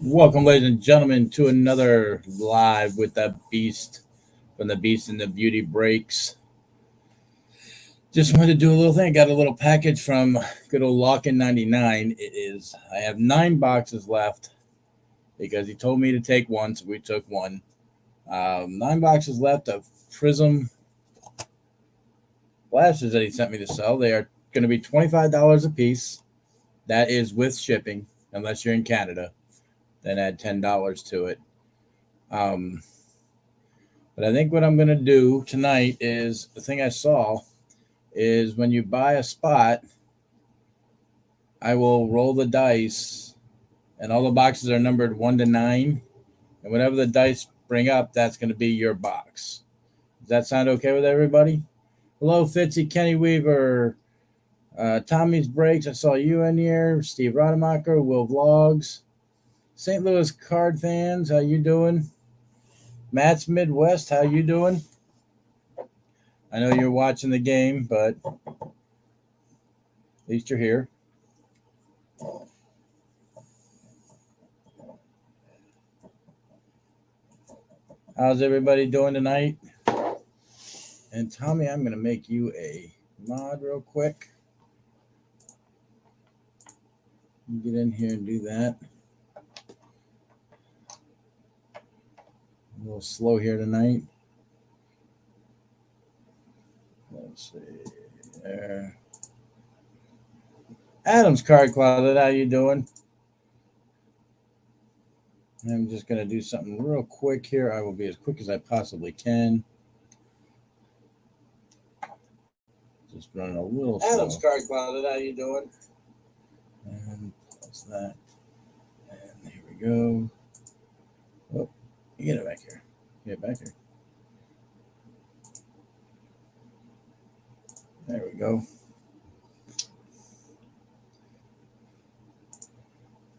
Welcome, ladies and gentlemen, to another live with the Beast from the Beast and the Beauty Breaks. Just wanted to do a little thing. Got a little package from good old Lockin 99. I have 9 boxes left because he told me to take one, so we took one. 9 boxes left of Prizm Blasters that he sent me to sell. They are going to be $25 a piece. That is with shipping, unless you're in Canada. Then add $10 to it. Um, But I think what I'm going to do tonight is the thing I saw is when you buy a spot, I will roll the dice, and all the boxes are numbered 1 to 9. And whatever the dice bring up, that's going to be your box. Does that sound okay with everybody? Hello, Fitzy, Kenny Weaver, Tommy's Breaks. I saw you in here. Steve Rademacher, Will Vlogs, St. Louis Card Fans. How you doing? Matt's Midwest. How you doing? I know you're watching the game, but at least you're here. How's everybody doing tonight? And Tommy, I'm going to make you a mod real quick. Get in here and do that. A little slow here tonight. Let's see there. Adam's Card Closet, how you doing? I'm just going to do something real quick here. I will be as quick as I possibly can. Just running a little slow. Adam's Card Closet, how you doing? And plus that. And here we go. Oh, get it back here. Get back here. There we go.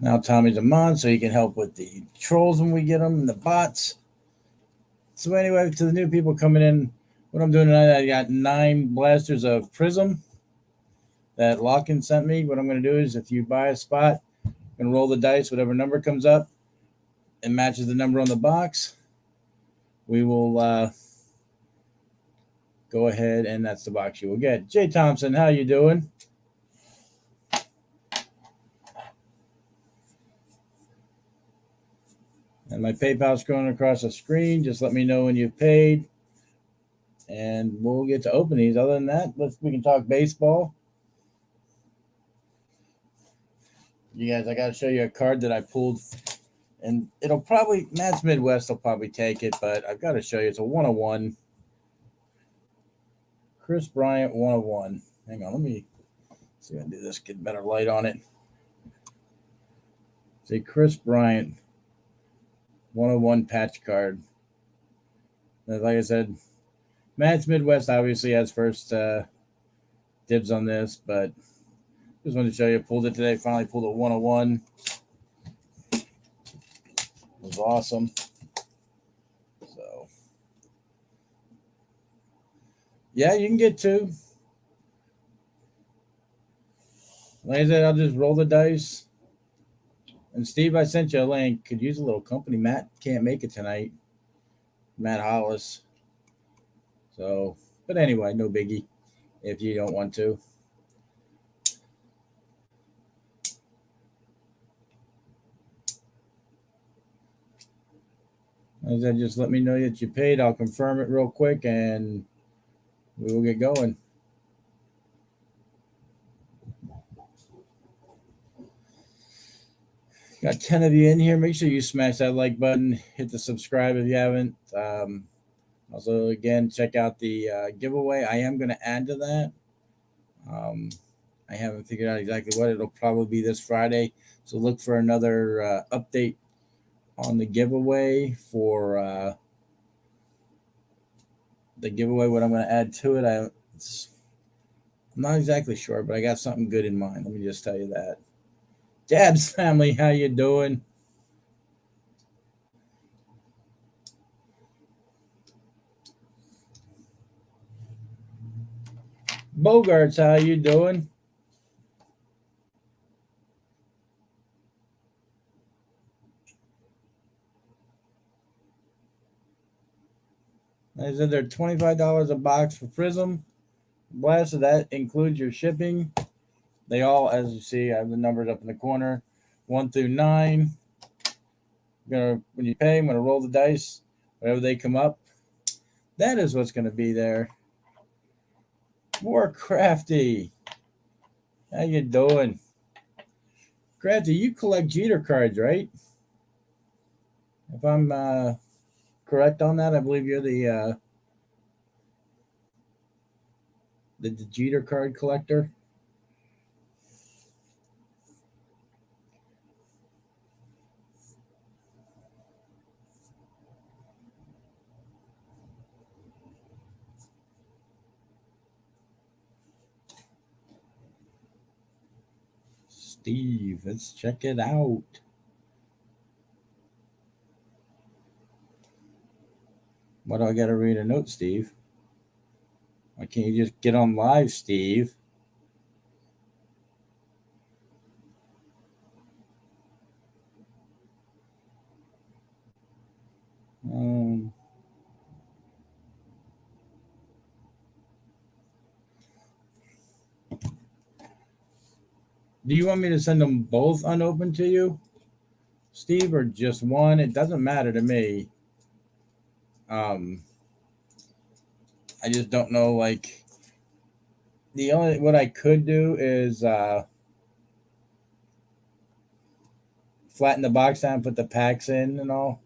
Now Tommy's a mod, so he can help with the trolls when we get them and the bots. So anyway, to the new people coming in, what I'm doing tonight, I got 9 blasters of Prizm that Lockin sent me. What I'm going to do is if you buy a spot, I'm going to roll the dice, whatever number comes up and matches the number on the box, we will go ahead and that's the box you will get. Jay Thompson, how you doing? And my PayPal's scrolling across the screen. Just let me know when you've paid. And we'll get to open these. Other than that, we can talk baseball. You guys, I got to show you a card that I pulled. And it'll probably, Matt's Midwest will probably take it, but I've got to show you. It's a 101. Chris Bryant, 101. Hang on, let me see if I can do this, get better light on it. See, Chris Bryant, 101 patch card. Like I said, Matt's Midwest obviously has first dibs on this, but just wanted to show you. Pulled it today. Finally pulled a 101. It was awesome. So, yeah, you can get 2. Like I said, I'll just roll the dice. And Steve, I sent you a link. Could use a little company. Matt can't make it tonight. Matt Hollis. So, but anyway, no biggie if you don't want to. As I just let me know that you paid. I'll confirm it real quick and we will get going. Got 10 of you in here. Make sure you smash that like button. Hit the subscribe if you haven't. Also, again, check out the giveaway. I am going to add to that. I haven't figured out exactly what. It'll probably be this Friday. So look for another update on the giveaway for the giveaway. What I'm going to add to it, I'm not exactly sure, but I got something good in mind. Let me just tell you that. Dabs family, how you doing? Bogarts, how you doing? I said they're $25 a box for Prizm Blaster. That includes your shipping. They all, as you see, I have the numbers up in the corner, 1 through 9. When you pay, I'm gonna roll the dice, whatever they come up. That is what's gonna be there. More Crafty. How you doing? Crafty, you collect Jeter cards, right? If I'm correct on that, I believe you're the Jeter card collector. Steve, let's check it out. Why do I gotta read a note, Steve? Why can't you just get on live, Steve? Um, do you want me to send them both unopened to you, Steve, or just one? It doesn't matter to me. Um, I just don't know. Like the only what I could do is flatten the box down, put the packs in, and all.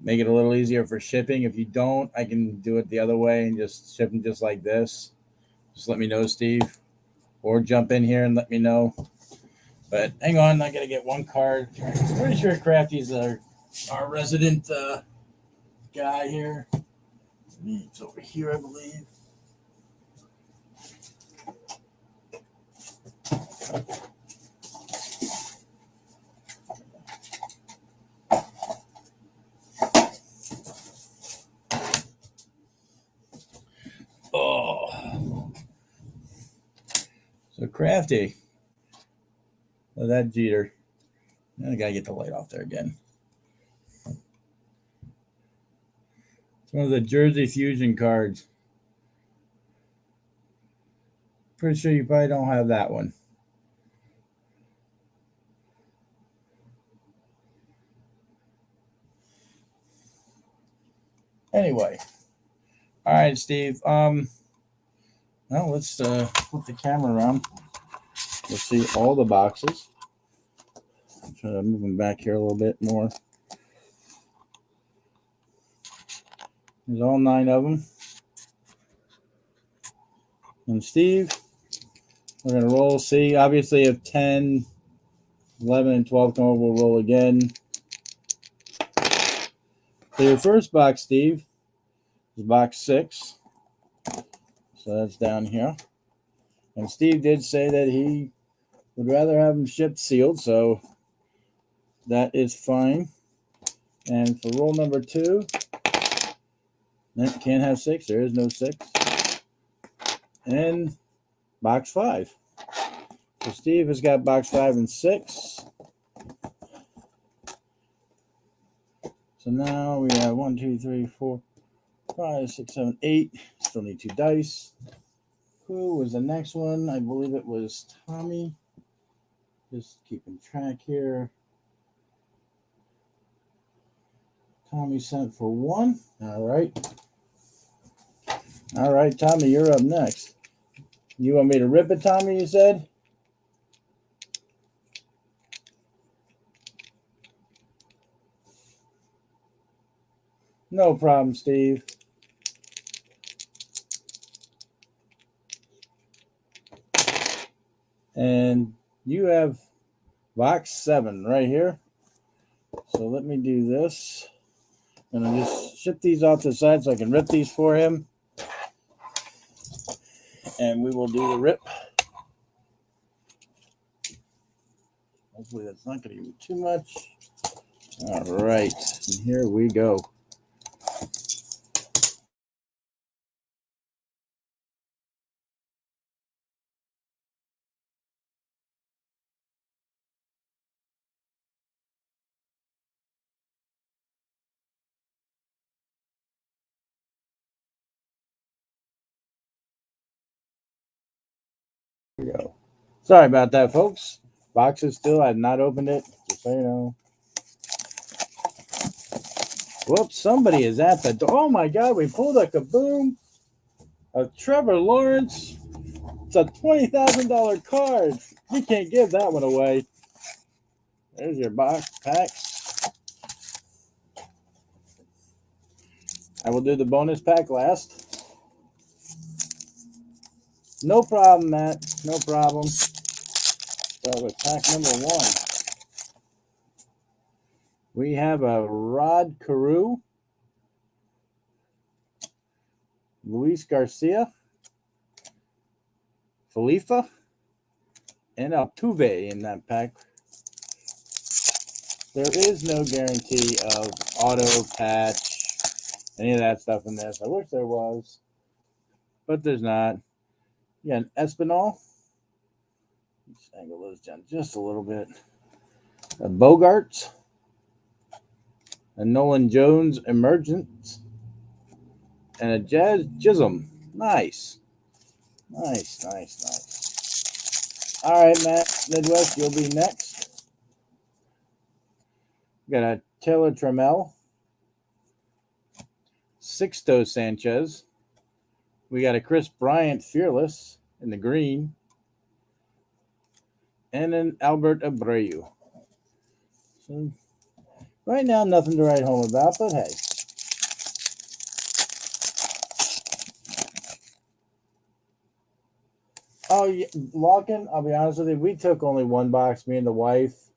Make it a little easier for shipping. If you don't, I can do it the other way and just ship them just like this. Just let me know, Steve, or jump in here and let me know. But hang on, I gotta get one card. I'm pretty sure Crafty's our resident guy here. It's over here, I believe. Oh, so Crafty. Oh, that Jeter. I gotta get the light off there again. It's one of the Jersey Fusion cards. Pretty sure you probably don't have that one. Anyway, all right, Steve. Well, let's flip the camera around. We'll see all the boxes. Try to move them back here a little bit more. There's all 9 of them. And Steve, we're going to roll. See, obviously, if 10, 11, and 12 come over, we'll roll again. So your first box, Steve, is box 6. So that's down here. And Steve did say that he would rather have them shipped sealed, so that is fine. And for roll number 2, can't have 6. There is no 6. And box 5. So Steve has got box 5 and 6. So now we have 1, 2, 3, 4, 5, 6, 7, 8. Still need 2 dice. Who was the next one? I believe it was Tommy. Just keeping track here. Tommy sent for 1. All right. All right, Tommy, you're up next. You want me to rip it, Tommy, you said? No problem, Steve. And you have box 7 right here. So let me do this. And I'll just ship these off to the side so I can rip these for him. And we will do the rip. Hopefully that's not going to be too much. All right. And here we go. Sorry about that, folks. Box is still, I've not opened it, just so you know. Whoops, somebody is at the door. Oh my God, we pulled a kaboom of Trevor Lawrence. It's a $20,000 card. You can't give that one away. There's your box packs. I will do the bonus pack last. No problem, Matt. No problem. Start with pack number 1. We have a Rod Carew, Luis Garcia, Felifa, and Altuve in that pack. There is no guarantee of auto patch, any of that stuff in this. I wish there was, but there's not. Yeah, an Espinal. Let's angle those down just a little bit. A Bogarts, a Nolan Jones Emergence, and a Jazz Chisholm. Nice. Nice. All right, Matt, Midwest, you'll be next. We got a Taylor Trammell, Sixto Sanchez. We got a Chris Bryant Fearless in the green, and an Albert Abreu. So right now, nothing to write home about, but hey. Oh, yeah, Larkin, I'll be honest with you, we took only one box, me and the wife,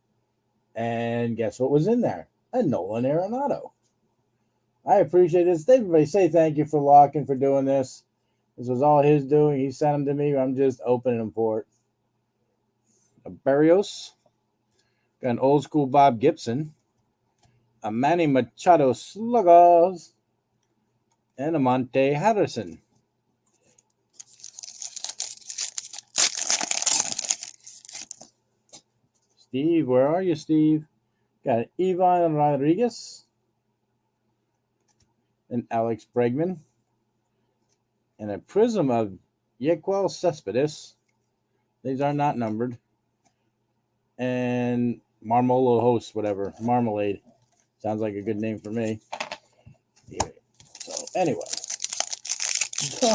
and guess what was in there? A Nolan Arenado. I appreciate this. Everybody say thank you for Larkin for doing this. This was all his doing. He sent them to me. I'm just opening them for it. A Barrios. Got an old school Bob Gibson. A Manny Machado Sluggers. And a Monte Harrison. Steve, where are you, Steve? Got an Ivan Rodriguez. And Alex Bregman. And a Prizm of Yequel Cespedes. These are not numbered. And Marmolo Host, whatever. Marmalade. Sounds like a good name for me. So, anyway.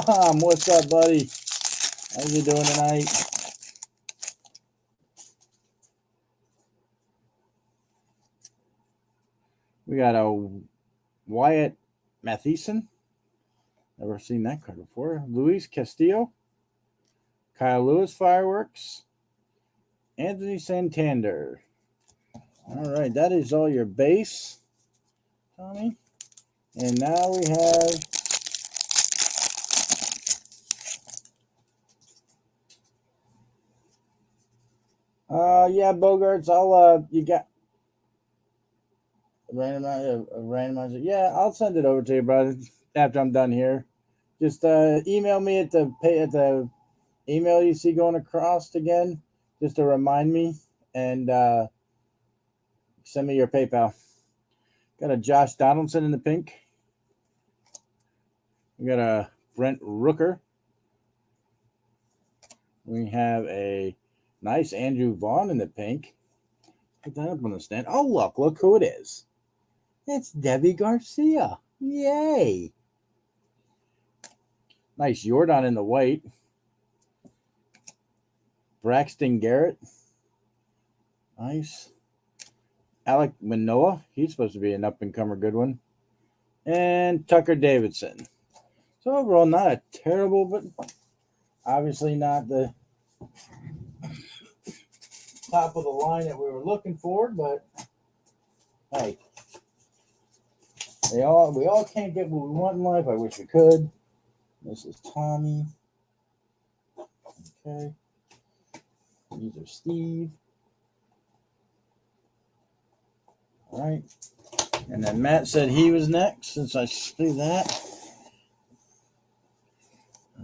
Tom, what's up, buddy? How you doing tonight? We got a Wyatt Mathieson. Never seen that card before. Luis Castillo. Kyle Lewis Fireworks. Anthony Santander. All right, that is all your base, Tommy. And now we have Bogarts. You got randomizer. Yeah, I'll send it over to you, brother, after I'm done here. Just email me at the email you see going across again, just to remind me, and send me your PayPal. Got a Josh Donaldson in the pink. We got a Brent Rooker. We have a nice Andrew Vaughn in the pink. Put that up on the stand. Oh, look who it is. It's Debbie Garcia. Yay. Nice Jordan in the white. Braxton Garrett. Nice. Alec Manoah. He's supposed to be an up-and-comer good one. And Tucker Davidson. So overall, not a terrible, but obviously not the top of the line that we were looking for. But hey, we all can't get what we want in life. I wish we could. This is Tommy. Okay. These are Steve. All right. And then Matt said he was next, since I see that.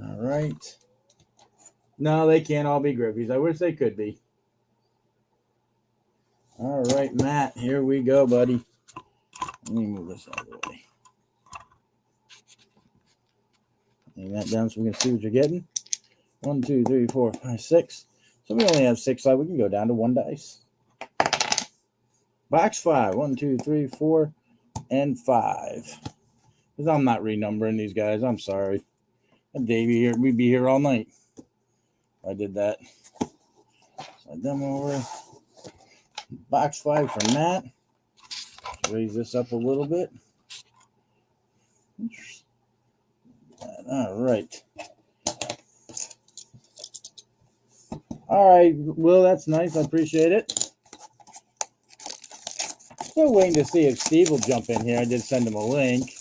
All right. No, they can't all be Griffies. I wish they could be. All right, Matt, here we go, buddy. Let me move this out of the way. Hang that down so we can see what you're getting. 1, 2, 3, 4, 5, 6. So we only have 6 left. We can go down to 1 dice. Box 5. 1, 2, 3, 4, and 5. Because I'm not renumbering these guys. I'm sorry. Davey here, we'd be here all night. I did that. Slide them over. Box 5 for Matt. Raise this up a little bit. All right. All right, Will, that's nice. I appreciate it. Still waiting to see if Steve will jump in here. I did send him a link.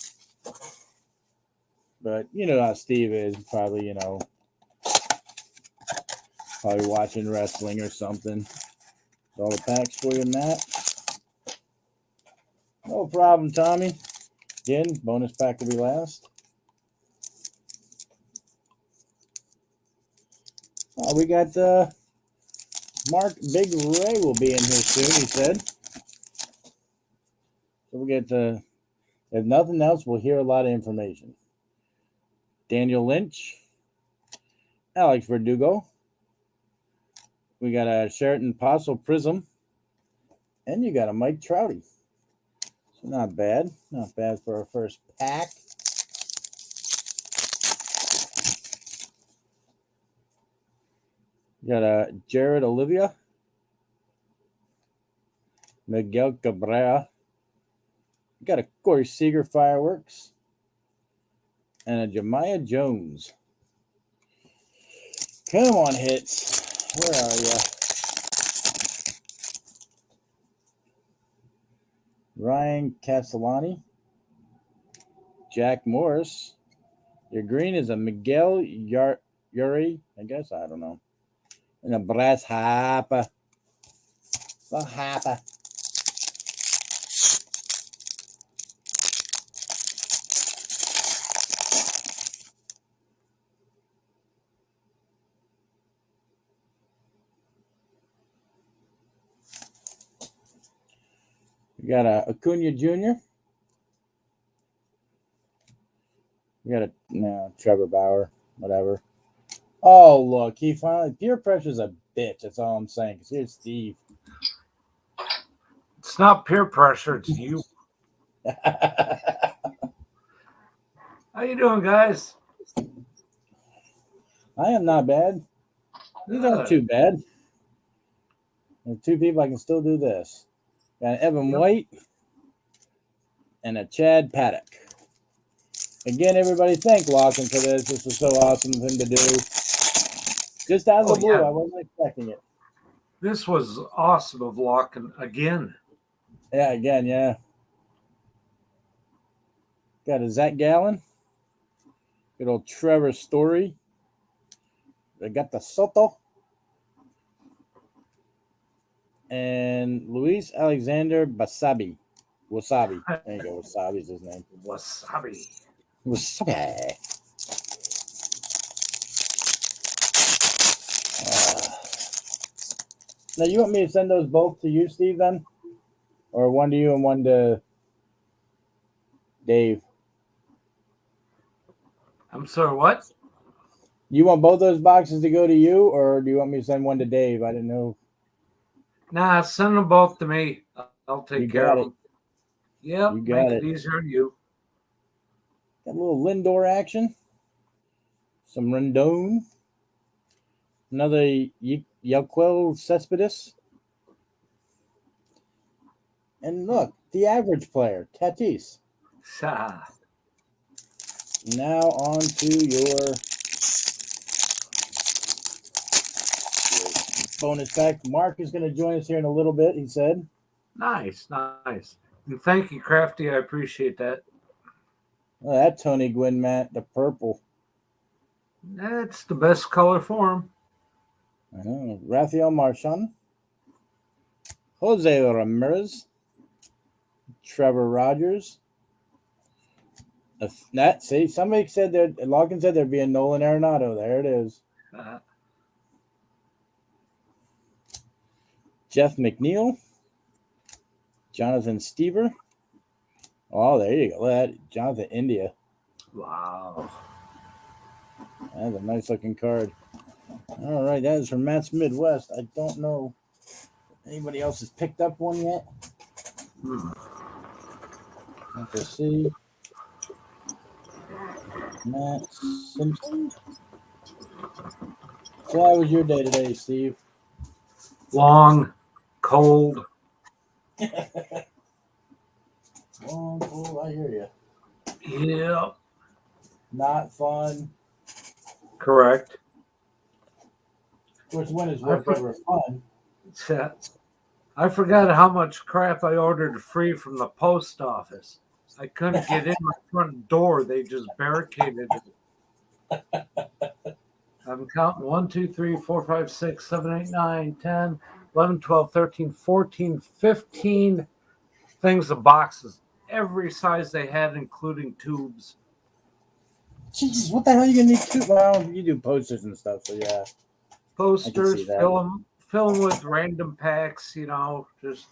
But you know how Steve is. Probably, probably watching wrestling or something. All the packs for you, Matt. No problem, Tommy. Again, bonus pack will be last. We got Mark Big Ray will be in here soon, he said. So we'll get if nothing else, we'll hear a lot of information. Daniel Lynch, Alex Verdugo. We got a Sheraton Apostle Prizm. And you got a Mike Trouty. So not bad. Not bad for our first pack. You got a Jared Olivia. Miguel Cabrera. You got a Corey Seager Fireworks. And a Jemiah Jones. Come on, hits. Where are you? Ryan Castellani. Jack Morris. Your green is a Miguel Yuri, I guess. I don't know. And a Brass Hapa. The Hapa. We got a Acuna Jr. We got a Trevor Bauer, whatever. Oh, look, he finally peer pressure's a bitch. That's all I'm saying. Because here's Steve. It's not peer pressure, it's you. How you doing, guys? I am not bad. These aren't too bad. There's 2 people I can still do this. Got an Evan White and a Chad Paddock. Again, everybody, thank Lawson for this. This was so awesome of him to do. Just out of the blue, yeah. I wasn't expecting it. This was awesome of Lawson again. Yeah, again, yeah. Got a Zach Gallen. Good old Trevor Story. They got the Soto. And Luis Alexander Wasabi. There you go. Wasabi's his name. Wasabi. Now, you want me to send those both to you, Steve, then? Or one to you and one to Dave? I'm sorry, what? You want both those boxes to go to you, or do you want me to send one to Dave? I didn't know. Nah, send them both to me. I'll take care of them. Yep, make it easier on you. Got a little Lindor action. Some Rendon. Another Yelquel Cespedes. And look, the average player, Tatis. Now on to your bonus pack. Mark is going to join us here in a little bit, he said. Nice. And thank you, Crafty. I appreciate that. Oh, that Tony Gwynn, Matt, the purple. That's the best color for him. Rafael Marchand. Jose Ramirez. Trevor Rogers. Somebody said there. Logan said there'd be a Nolan Arenado. There it is. Jeff McNeil. Jonathan Stever. Oh, there you go. Look at that. Jonathan India. Wow. That's a nice looking card. All right, that is from Matt's Midwest. I don't know if anybody else has picked up one yet. Let's see. Matt Simpson. So how was your day today, Steve? Long, cold. Long, cold. I hear you. Yeah. Not fun. Correct. Of course, when is work ever fun? I forgot how much crap I ordered free from the post office. I couldn't get in my front door. They just barricaded it. I'm counting 1, 2, 3, 4, 5, 6, 7, 8, 9, 10, 11, 12, 13, 14, 15 things of boxes. Every size they had, including tubes. Jesus, what the hell are you gonna need to? Well, you do posters and stuff, so yeah. Posters, fill them with random packs, just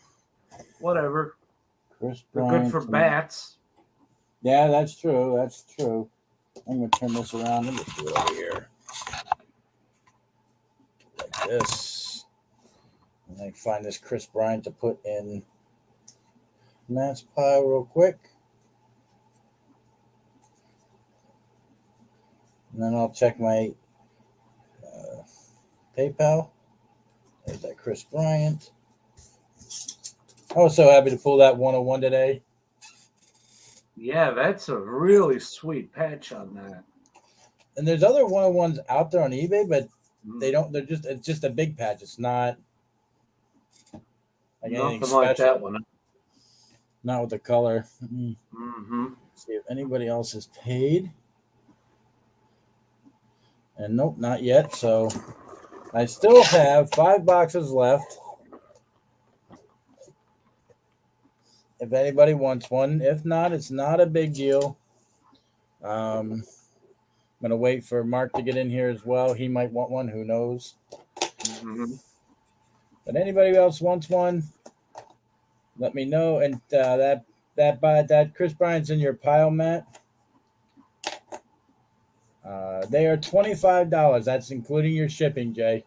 whatever. They're good for bats. Yeah, that's true. That's true. I'm gonna turn this around. Let me do it over here. Like this. And I find this Chris Bryant to put in Matt's pile real quick. And then I'll check my PayPal. There's that Chris Bryant. I was so happy to pull that 101 today. Yeah, that's a really sweet patch on that. And there's other 101s out there on eBay, but it's just a big patch. It's not like anything special. Like that one. Not with the color. Mm-hmm. See if anybody else has paid. And nope, not yet. So I still have 5 boxes left. If anybody wants one. If not, it's not a big deal. I'm going to wait for Mark to get in here as well. He might want one. Who knows? Mm-hmm. But anybody else wants one, let me know. And that Chris Bryant's in your pile, Matt. They are $25. That's including your shipping, Jay.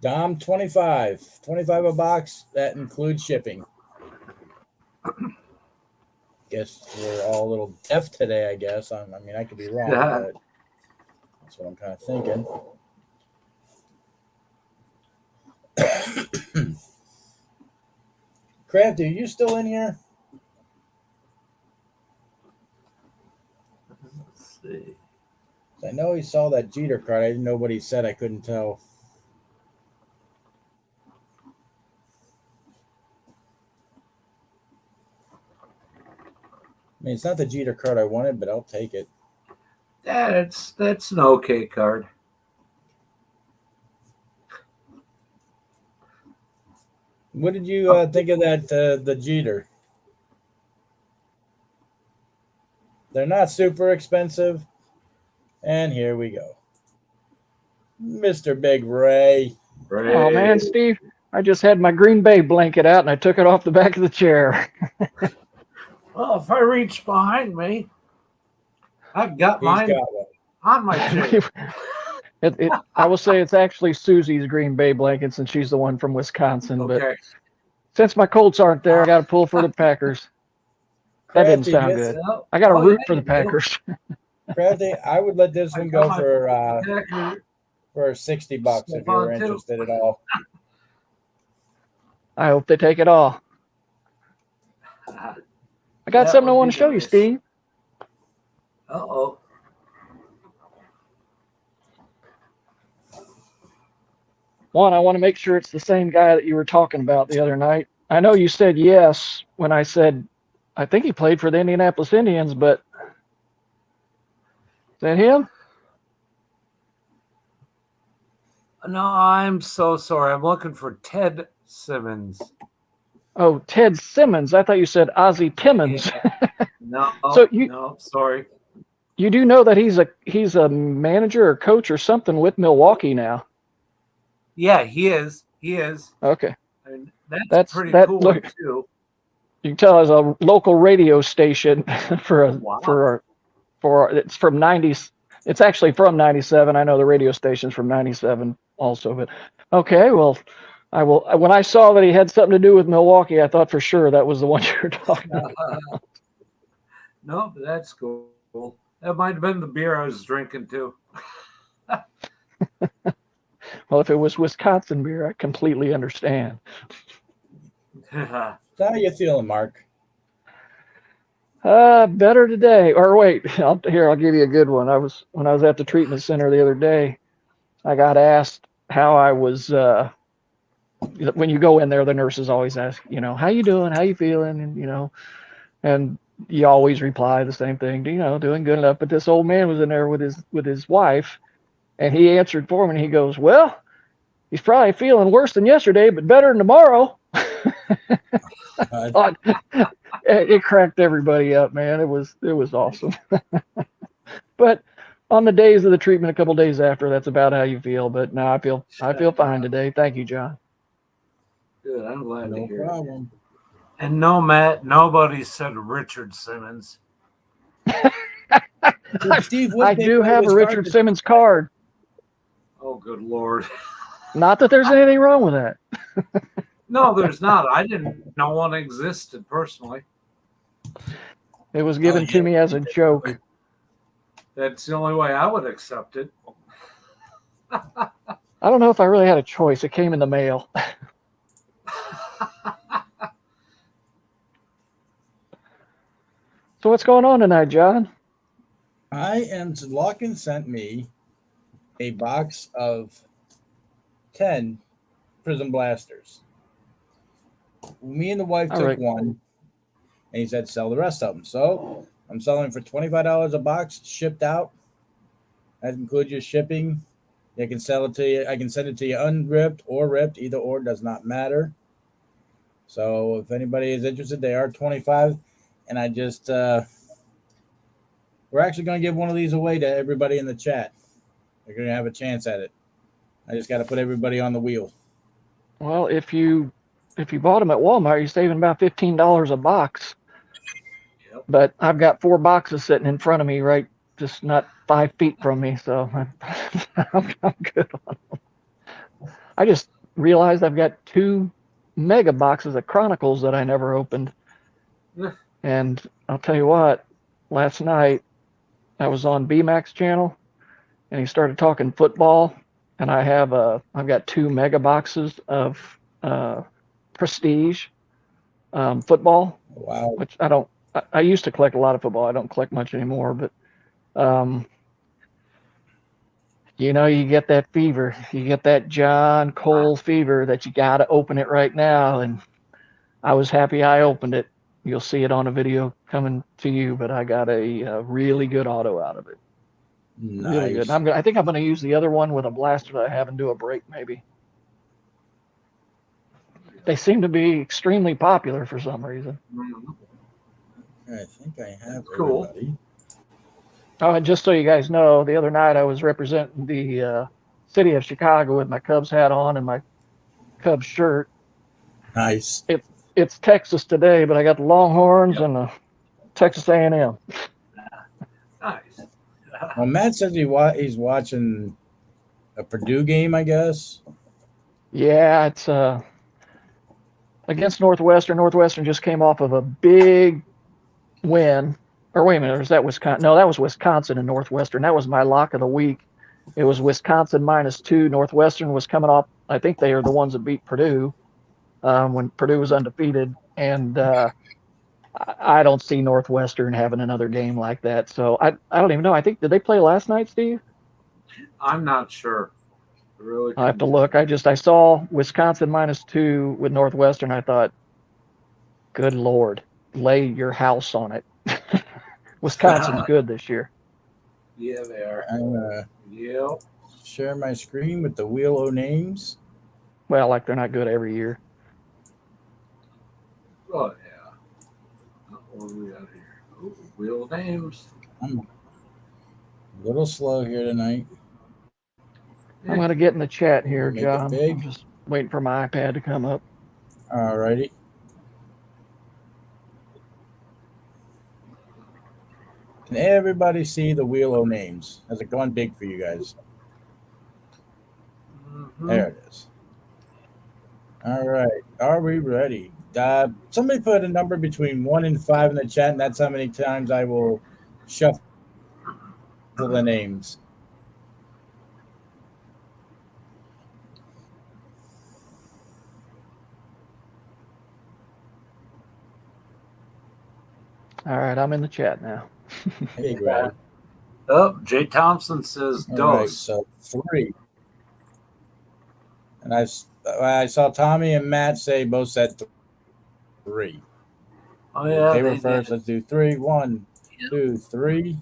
Dom, 25 a box. That includes shipping. Guess we're all a little deaf today, I guess. I mean, I could be wrong, but that's what I'm kind of thinking. Crafty, are you still in here? Let's see. I know he saw that Jeter card. I didn't know what he said. I couldn't tell. I mean, it's not the Jeter card I wanted, but I'll take it. Yeah, that's an okay card. What did you think of that, the Jeter? They're not super expensive. And here we go. Mr. Big Ray. Oh, man, Steve, I just had my Green Bay blanket out and I took it off the back of the chair. Well, if I reach behind me, I've got mine on my chair. I will say it's actually Susie's Green Bay blankets, and she's the one from Wisconsin. Okay. But since my Colts aren't there, I got to pull for the Packers. That didn't sound good. I got to root for the Packers. Crafty, I would let this one go for $60 if you're interested at all. I hope they take it all. I got something I want to show you, Steve. Uh-oh. One, I want to make sure it's the same guy that you were talking about the other night. I know you said yes when I said I think he played for the Indianapolis Indians, but is that him? No, I'm so sorry. I'm looking for Ted Simmons. Oh, Ted Simmons. I thought you said Ozzie Timmons. No, sorry. You do know that he's a manager or coach or something with Milwaukee now. Yeah, he is. Okay. And that's pretty cool too. You can tell as a local radio station Wow. for it's from 90s. It's actually from 97. I know the radio station's from 97 also, but okay, well, I will. When I saw that he had something to do with Milwaukee, I thought for sure that was the one you were talking about. No, but that's cool. That might have been the beer I was drinking too. Well, if it was Wisconsin beer, I completely understand. So how you feeling, Mark? Better today. Or wait, I'll give you a good one. When I was at the treatment center the other day, I got asked how I was. When you go in there, the nurses always ask, how you doing, how you feeling, and you always reply the same thing, doing good enough. But this old man was in there with his wife, and he answered for me, and he goes, well, he's probably feeling worse than yesterday, but better than tomorrow. It cracked everybody up, man. It was awesome. But on the days of the treatment, a couple days after, that's about how you feel. But no, I feel fine today. Thank you, John. Good. I'm glad to hear problem. it. And no, Matt, nobody said Richard Simmons. Steve, I do have a Richard Simmons card. Oh, good Lord. Not that there's anything wrong with that. No, there's not. I didn't know one existed personally. It was given to me as a joke. That's the only way I would accept it. I don't know if I really had a choice. It came in the mail. So what's going on tonight, John? Larkin sent me a box of 10 Prizm Blasters. Me and the wife took one, and he said sell the rest of them. So I'm selling for $25 a box, shipped out. That includes your shipping. I can sell it to you. I can send it to you unripped or ripped. Either or does not matter. So if anybody is interested, they are $25. And I just we're actually going to give one of these away to everybody in the chat. They're going to have a chance at it. I just got to put everybody on the wheel. Well, if you bought them at Walmart, you're saving about $15 a box. Yep. But I've got 4 boxes sitting in front of me, right, just not 5 feet from me, so I'm good on them. I just realized I've got 2 mega boxes of Chronicles that I never opened. And I'll tell you what, last night I was on BMAX channel, and he started talking football, and I've got 2 mega boxes of Prestige football. Wow. Which I used to collect a lot of football. I don't collect much anymore, but you get that fever. You get that John Cole fever that you got to open it right now. And I was happy I opened it. You'll see it on a video coming to you, but I got a really good auto out of it. Nice. Really good. I think I'm going to use the other one with a blaster that I have and do a break maybe. They seem to be extremely popular for some reason. I think I have cool. Everybody. Oh, and just so you guys know, the other night I was representing the city of Chicago with my Cubs hat on and my Cubs shirt. Nice. It's Texas today, but I got the Longhorns and the Texas A&M. Nice. Well, Matt says he's watching a Purdue game, I guess. Yeah, it's against Northwestern. Northwestern just came off of a big win. Or wait a minute, was that Wisconsin? No, that was Wisconsin and Northwestern. That was my lock of the week. It was Wisconsin -2. Northwestern was coming off. I think they are the ones that beat Purdue when Purdue was undefeated. And I don't see Northwestern having another game like that. So I don't even know. I think, did they play last night, Steve? I'm not sure. Really, I have to look. I saw Wisconsin -2 with Northwestern. I thought, good Lord, lay your house on it. Wisconsin's good this year. Yeah, they are. I'm share my screen with the wheel o' names. Well, like they're not good every year. Oh yeah. What do we got here? Oh, wheel of names. I'm a little slow here tonight. I'm going to get in the chat here, Make John. it big. I'm just waiting for my iPad to come up. All righty. everybody see the wheel of names? Has it gone big for you guys? There it is. All right. Are we ready? Somebody put a number between 1 and 5 in the chat, and that's how many times I will shuffle the names. All right, I'm in the chat now. Hey, Greg. Oh, Jay Thompson says All dose. right, so 3. And I saw Tommy and Matt say both said 3. Oh yeah, They were first. did. Let's do 3. 1, 2, 3.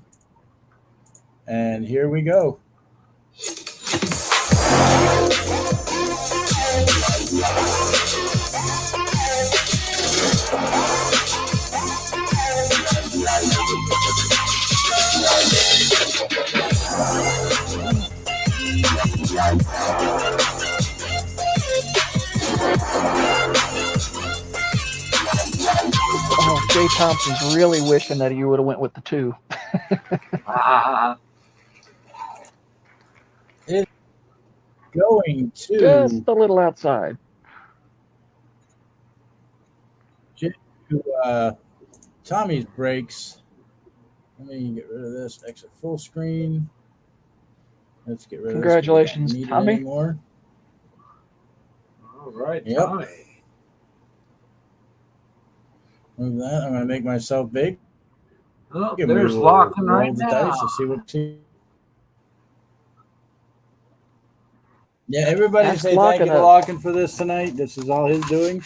And here we go. Oh, Jay Thompson's really wishing that you would have went with the 2. It's going to just a little outside. Tommy's brakes. Let me get rid of this. Exit full screen. Let's get rid of this. Congratulations, We don't need Tommy. it anymore. All right, Yep. Tommy. Move that. I'm going to make myself big. Oh, there's locking right roll the now. dice to see what. Yeah, everybody Ask say Locking thank you to up. Locking for this tonight. This is all his doing.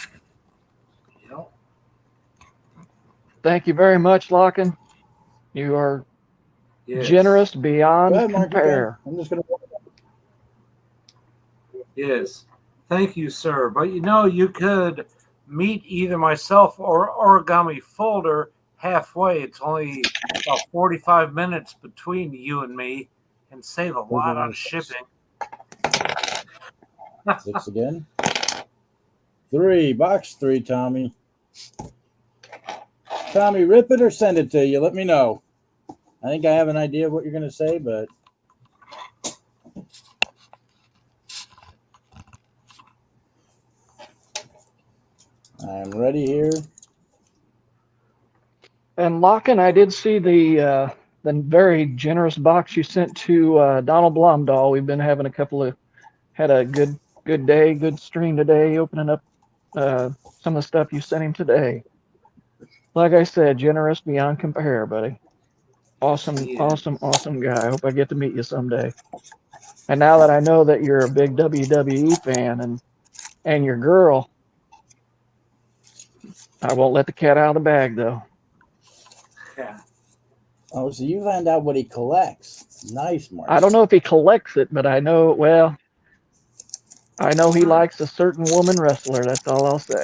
Yep. Thank you very much, Lockin. You are Yes. generous beyond Go ahead, Mark, compare. I'm just going to. Yes. Thank you, sir. But you could meet either myself or Origami Folder halfway. It's only about 45 minutes between you and me and save a lot on shipping. 6 again. 3. Box 3, Tommy. Tommy, rip it or send it to you. Let me know. I think I have an idea of what you're going to say, but. I'm ready here. And Lockin, I did see the very generous box you sent to Donald Blomdahl. We've been having had a good day, good stream today, opening up some of the stuff you sent him today. Like I said, generous beyond compare, buddy. Awesome, awesome, awesome guy. I hope I get to meet you someday. And now that I know that you're a big WWE fan and your girl, I won't let the cat out of the bag though. Yeah. Oh, so you found out what he collects. Nice, Mark. I don't know if he collects it, but I know he likes a certain woman wrestler. That's all I'll say.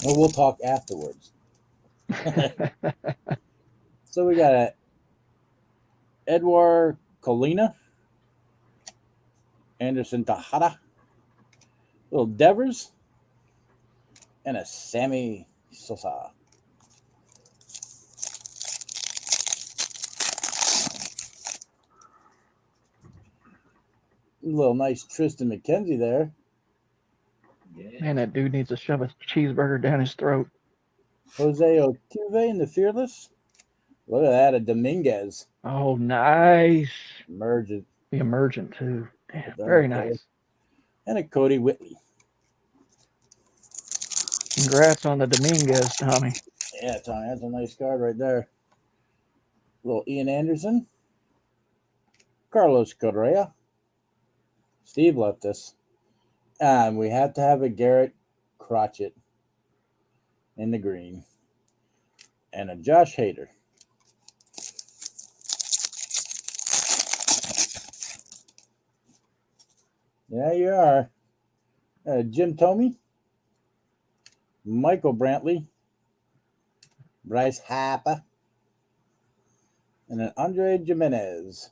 Well, we'll talk afterwards. So we got a Edward Colina, Anderson Tejada, Little Devers, and a Sammy Sosa. A little nice Tristan McKenzie there. Yeah. Man, that dude needs to shove a cheeseburger down his throat. Jose Altuve and the Fearless. Look at that, a Dominguez. Oh, nice. Emergent. The emergent, too. Damn, very nice. And a Cody Whitley. Congrats on the Dominguez, Tommy. Yeah, Tommy, that's a nice card right there. Little Ian Anderson. Carlos Correa. Steve left us. And we have to have a Garrett Crotchet in the green. And a Josh Hader. Yeah, you are. Jim Thome. Michael Brantley. Bryce Harper. And an Andre Jimenez.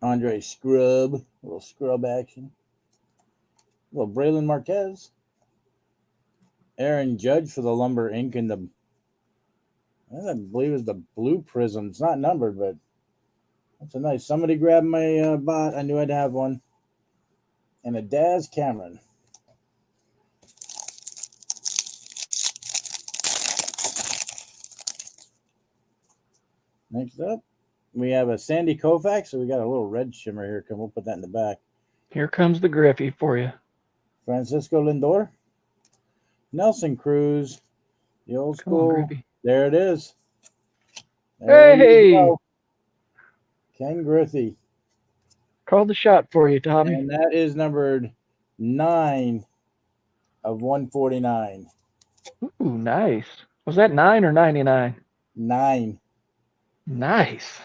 Andre Scrub. A little scrub action. Little Braylon Marquez. Aaron Judge for the Lumber Ink and the, I believe it's the blue Prism. It's not numbered, but that's a nice. Somebody grabbed my bot. I knew I'd have one. And a Daz Cameron. Next up, we have a Sandy Koufax. So we got a little red shimmer here. We'll put that in the back. Here comes the Griffey for you. Francisco Lindor. Nelson Cruz. The old school. On, there it is. There hey! Ken Griffey. Called the shot for you, Tommy. And that is numbered 9 of 149. Ooh, nice. Was that 9 or 99? 9. Nice.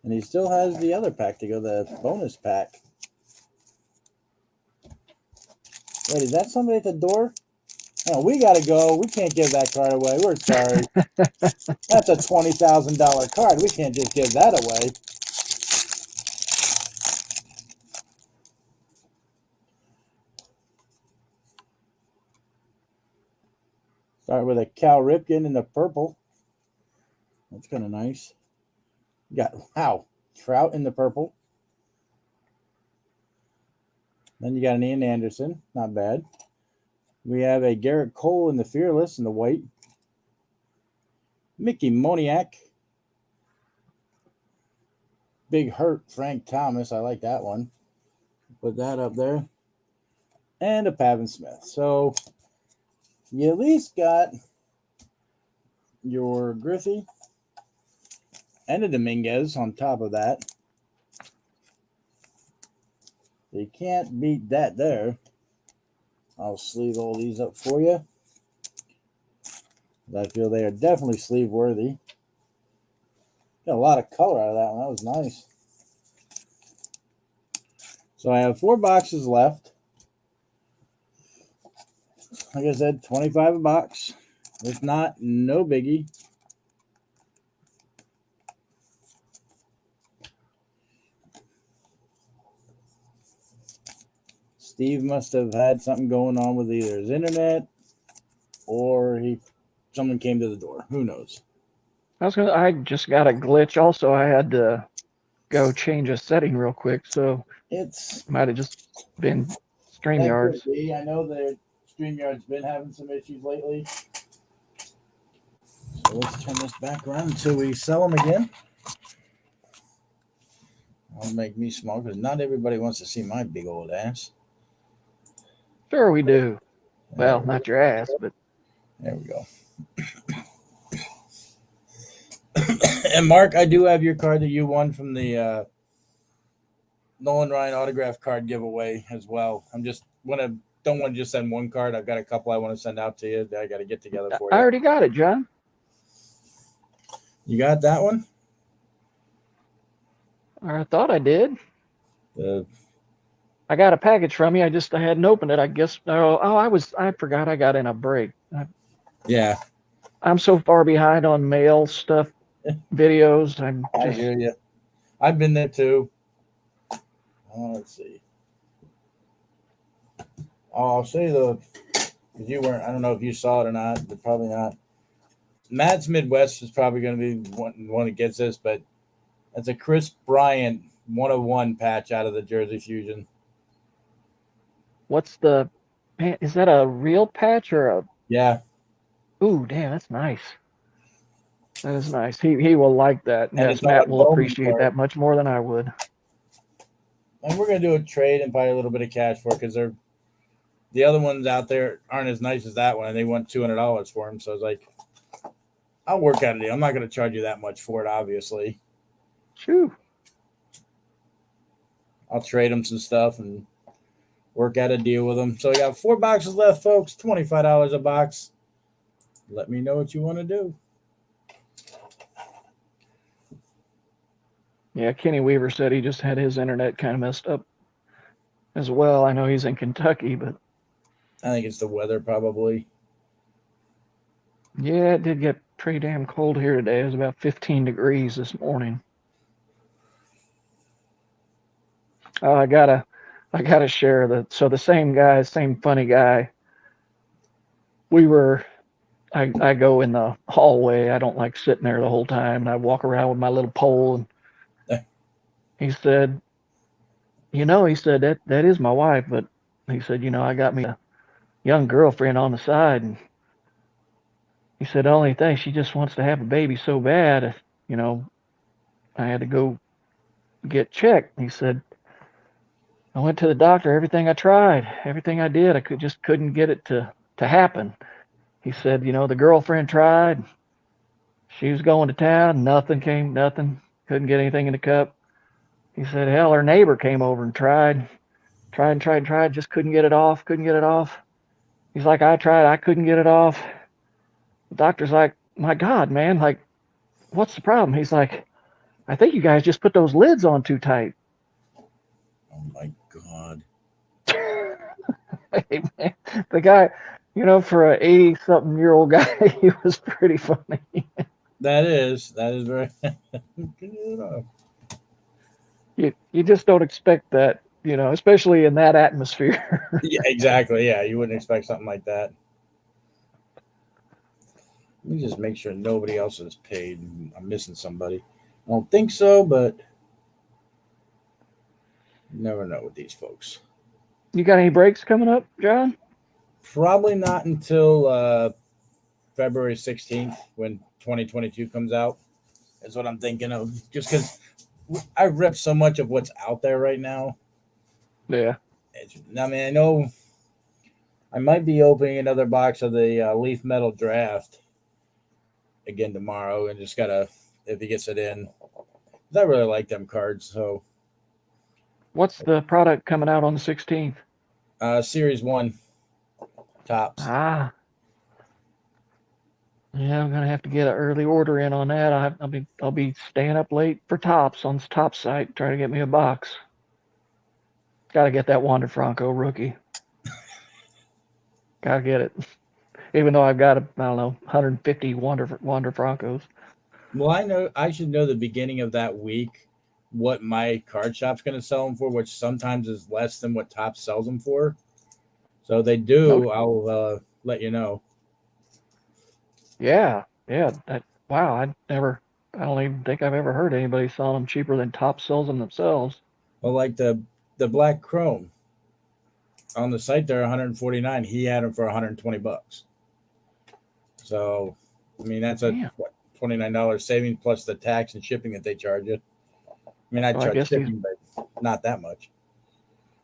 And he still has the other pack to go, the bonus pack. Wait, is that somebody at the door? No, we got to go. We can't give that card away. We're sorry. That's a $20,000 card. We can't just give that away. Start with a Cal Ripken in the purple. That's kind of nice. You got, wow, Trout in the purple. Then you got an Ian Anderson. Not bad. We have a Garrett Cole in the Fearless in the white. Mickey Moniak. Big Hurt Frank Thomas. I like that one. Put that up there. And a Pavin Smith. So you at least got your Griffey and a Dominguez on top of that. You can't beat that there. I'll sleeve all these up for you. I feel they are definitely sleeve worthy. Got a lot of color out of that one. That was nice. So I have 4 boxes left. Like I said, $25 a box. If not, no biggie. Steve must have had something going on with either his internet or someone came to the door. Who knows? I just got a glitch. Also, I had to go change a setting real quick, so it might have just been StreamYard's. I know that StreamYard's been having some issues lately. So let's turn this back around until we sell them again. I'll make me small because not everybody wants to see my big old ass. Sure we do. Well, not your ass, but there we go. And Mark, I do have your card that you won from the Nolan Ryan autograph card giveaway as well. Don't want to just send one card. I've got a couple I want to send out to you that I got to get together for you. I already got it, John. You got that one? I thought I did. I got a package from you. I hadn't opened it. I guess. I forgot I got in a break. Yeah. I'm so far behind on mail stuff, videos. I hear you. I've been there too. Let's see. I'll show you because you weren't. I don't know if you saw it or not, but probably not. Matt's Midwest is probably going to be one that gets this, but that's a Chris Bryant 101 patch out of the Jersey Fusion. What's is that a real patch or a? Yeah. Ooh, damn, that's nice. That is nice. He will like that. And yes, Matt will appreciate that much more than I would. And we're going to do a trade and probably a little bit of cash for it because the other ones out there aren't as nice as that one, and they want $200 for them. So I was like, I'll work out a deal. I'm not going to charge you that much for it, obviously. Shoo. I'll trade them some stuff and work out a deal with them. So we got 4 boxes left, folks. $25 a box. Let me know what you want to do. Yeah, Kenny Weaver said he just had his internet kind of messed up as well. I know he's in Kentucky, but I think it's the weather probably. Yeah, it did get pretty damn cold here today. It was about 15 degrees this morning. Oh, I gotta share that. So the same guy, same funny guy. We were. I go in the hallway. I don't like sitting there the whole time, and I walk around with my little pole. And he said, he said that is my wife, but he said, I got me a young girlfriend on the side, and he said the only thing she just wants to have a baby so bad, you know, I had to go get checked. He said I went to the doctor, everything I tried, everything I did, I couldn't get it to happen. He said, the girlfriend tried, she was going to town, nothing, couldn't get anything in the cup. He said, hell, her neighbor came over and tried, just couldn't get it off. He's like, I tried, I couldn't get it off. The doctor's like, my God, man, like, what's the problem? He's like, I think you guys just put those lids on too tight. Oh my God. Hey, man, the guy, for an 80-something-year-old guy, he was pretty funny. That is very. You just don't expect that, especially in that atmosphere. Yeah, exactly. Yeah, you wouldn't expect something like that. Let me just make sure nobody else is paid. I'm missing somebody. I don't think so, but you never know with these folks. You got any breaks coming up, John? Probably not until February 16th when 2022 comes out. That's what I'm thinking of. Just because I've ripped so much of what's out there right now. Yeah. I mean, I know I might be opening another box of the Leaf Metal Draft again tomorrow, and just gotta, if he gets it in, 'cause I really like them cards. So, What's the product coming out on the 16th? Series 1 tops. Ah, yeah, I'm gonna have to get an early order in on that. I'll be staying up late for Tops on the Top site, trying to get me a box. Got to get that Wander Franco rookie. Got to get it, even though I've got I don't know 150 Wander Francos. Well, I know I should know the beginning of that week what my card shop's going to sell them for, which sometimes is less than what Top sells them for. So they do. No, I'll let you know. yeah. Wow, I don't even think I've ever heard anybody selling them cheaper than Top sells them themselves. Well, like the Black Chrome on the site, they're 149. He had them for 120 bucks. So, I mean, that's a Damn. what, $29 savings plus the tax and shipping that they charge you. I mean, I Well, charge shipping, but not that much.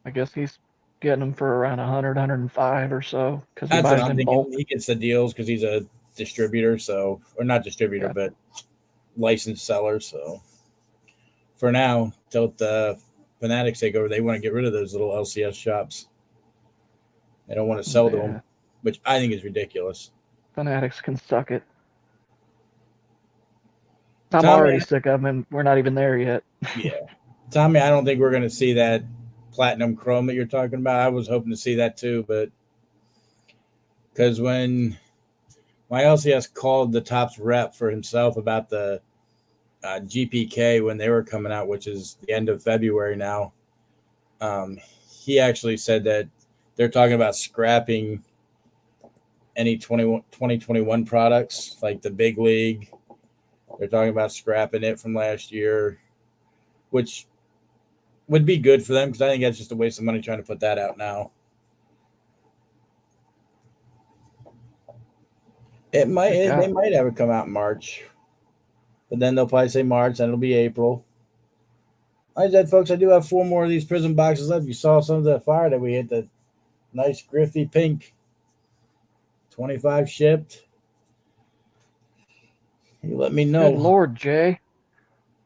I guess he's getting them for around 100, 105 or so because he That's what buys I'm in thinking. bulk. He gets the deals because he's a distributor, so, or not distributor, Yeah. but licensed seller. So, for now, till the Fanatics take over, they want to get rid of those little LCS shops. They don't want to sell to them, which I think is ridiculous. Fanatics can suck it. I'm Tommy, already sick of them, and we're not even there yet. yeah. Tommy, I don't think we're going to see that platinum chrome that you're talking about. I was hoping to see that too, but because when my LCS called the Topps rep for himself about the GPK when they were coming out, which is the end of February now, he actually said that they're talking about scrapping any 2021 products like the Big League. They're talking about scrapping it from last year, which would be good for them because I think that's just a waste of money trying to put that out now. They might have it come out in March, but then they'll probably say March, and it'll be April. Like I said, folks, I do have 4 more of these Prizm boxes left. You saw some of the fire that we hit, the nice Griffey pink, 25 shipped. You let me know. Good Lord, Jay.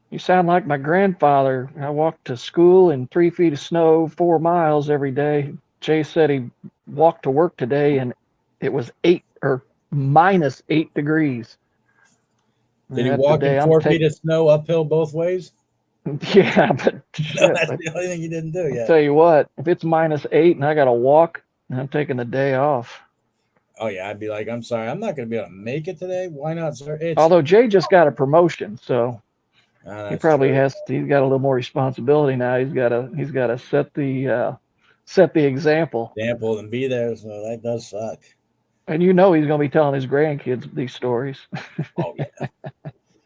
You sound like my grandfather. I walked to school in 3 feet of snow, 4 miles every day. Jay said he walked to work today and it was -8 degrees. Did he walk in 4 feet of snow uphill both ways? Yeah, but No, that's the only thing he didn't do yet. I'll tell you what, if it's -8 and I got to walk, I'm taking the day off. Oh, yeah, I'd be like, I'm sorry, I'm not going to be able to make it today. Why not, sir? Although Jay just got a promotion, so. Oh, He that's probably true. has. He's got a little more responsibility now. He's got to set the example. Example and be there, so that does suck. And you know he's going to be telling his grandkids these stories. Oh yeah.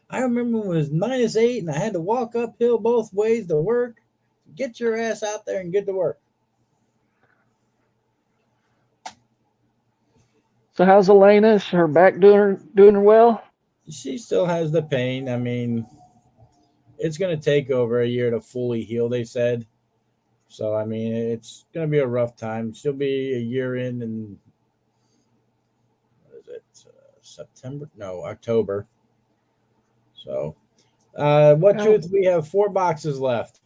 I remember when it was -8 and I had to walk uphill both ways to work. Get your ass out there and get to work. So how's Elena? Is her back doing her well? She still has the pain. I mean, it's going to take over a year to fully heal, they said. So, I mean, it's going to be a rough time. She'll be a year in what is it? September? No, October. So, what Well, truth? We have 4 boxes left.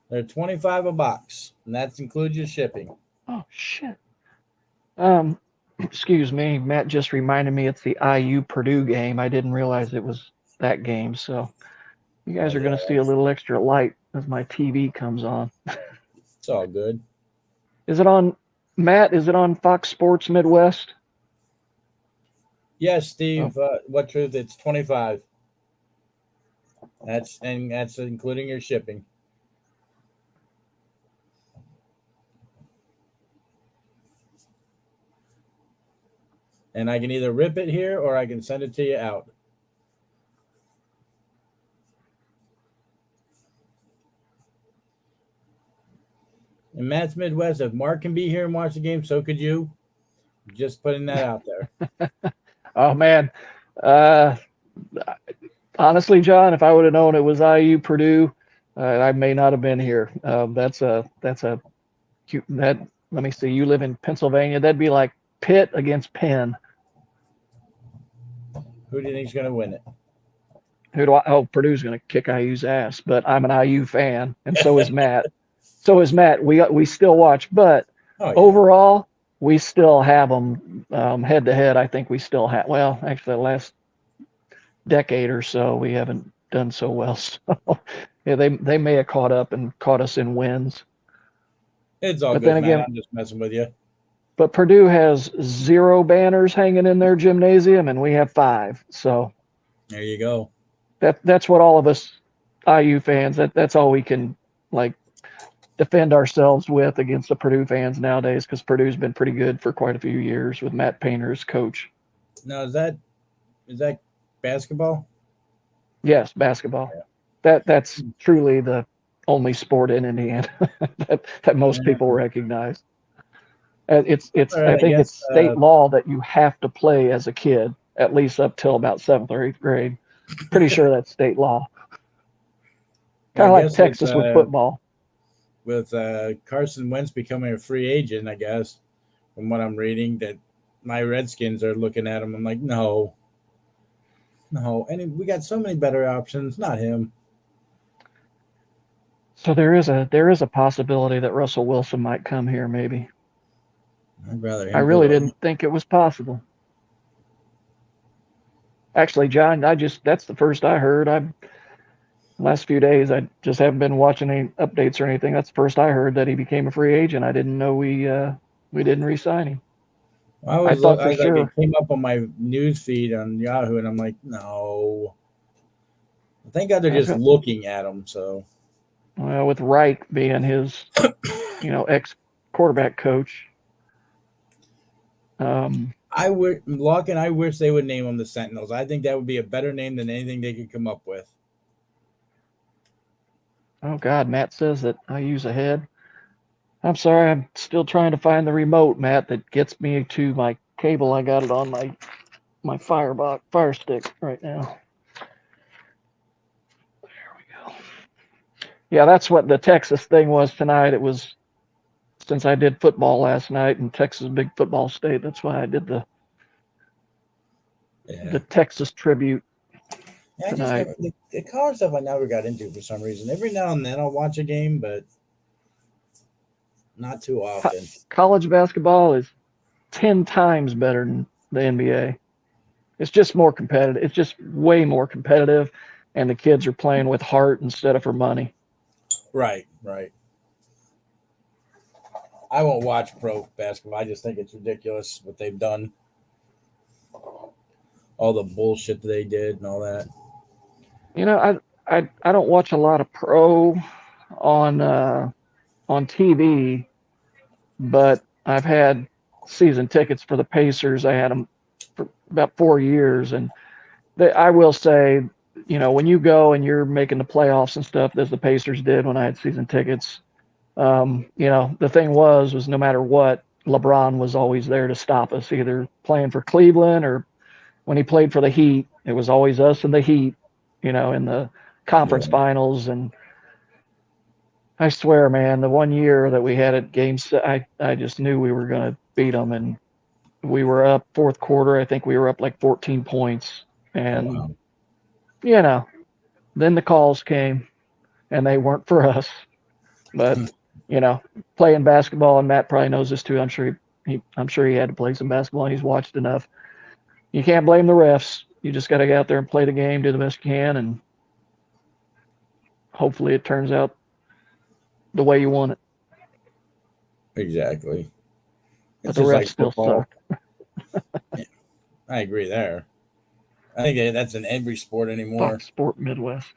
They're 25 a box, and that includes your shipping. oh shit. Excuse me. Matt just reminded me it's the IU Purdue game. I didn't realize it was that game. So you Oh guys are yeah, going to see a little extra light as my TV comes on. it's all good. Is it on, Matt? Is it on Fox Sports Midwest? Yes, Oh, Steve. What truth? It's 25. That's including your shipping. And I can either rip it here or I can send it to you out. And Matt's Midwest. If Mark can be here and watch the game, so could you. Just putting that out there. oh man. Uh, Honestly, John, if I would have known it was IU Purdue, I may not have been here. That's a cute, that. Let me see. You live in Pennsylvania. That'd be like Pitt against Penn. Who do you think's going to win it? Who do I? Oh, Purdue's going to kick IU's ass, but I'm an IU fan, and so is Matt. So is Matt. We still watch, but Oh yeah. overall, we still have them head to head. I think we still have. Well, actually, the last decade or so, we haven't done so well. So yeah, they may have caught up and caught us in wins. It's all But then good, Matt. again, I'm just messing with you. but Purdue has 0 banners hanging in their gymnasium, and we have 5. So There you go. that's what all of us IU fans. That's all we can like defend ourselves with against the Purdue fans nowadays, because Purdue's been pretty good for quite a few years with Matt Painter as coach. Now is that basketball? Yes, basketball. That's truly the only sport in Indiana that most Yeah. people recognize. It's All I right. I think guess. it's state law that you have to play as a kid, at least up till about 7th or 8th grade. Pretty sure that's state law. Well, Kind I of like guess Texas with football. with Carson Wentz becoming a free agent, I guess from what I'm reading, that my Redskins are looking at him. I'm like, no, no, and we got so many better options. Not him. So there is a possibility that Russell Wilson might come here. Maybe. I'd rather I him really go. didn't think it was possible. Actually, John, that's the first I heard. Last few days I just haven't been watching any updates or anything. That's the first I heard that he became a free agent. I didn't know we didn't re-sign him. I thought I for was like, it sure. came up on my news feed on Yahoo, and I'm like, no. Thank God they're I was just going looking at him. So well, with Reich being his, ex quarterback coach. Um, I would Larkin. I wish they would name them the Sentinels. I think that would be a better name than anything they could come up with. oh God, Matt says that I use a head. I'm sorry, I'm still trying to find the remote, Matt, that gets me to my cable. I got it on my fire stick right now. There we go. Yeah, that's what the Texas thing was tonight. It was since I did football last night, and Texas is a big football state. That's why I did Yeah. the Texas tribute I just tonight. never the college stuff I never got into for some reason. Every now and then I'll watch a game, but not too often. College basketball is 10 times better than the NBA. It's just more competitive. It's just way more competitive, and the kids are playing with heart instead of for money. Right, right. I won't watch pro basketball. I just think it's ridiculous what they've done. all the bullshit that they did and all that. You know, I don't watch a lot of pro on TV, but I've had season tickets for the Pacers. I had them for about 4 years, and I will say, you know, when you go and you're making the playoffs and stuff, as the Pacers did when I had season tickets, you know, the thing was no matter what, LeBron was always there to stop us, either playing for Cleveland or when he played for the Heat. It was always us and the Heat, you know, in the conference Yeah. finals. And I swear, man, the one year that we had at games, I just knew we were going to beat them. And we were up fourth quarter. I think we were up like 14 points. Oh, And, wow. you know, then the calls came and they weren't for us. But, you know, playing basketball, and Matt probably knows this too. I'm sure he had to play some basketball and he's watched enough. You can't blame the refs. You just got to get out there and play the game, do the best you can, and hopefully it turns out the way you want it. Exactly. But It's the just refs like still football. suck. I agree there. I think that's in every sport anymore. Fox Sport Midwest.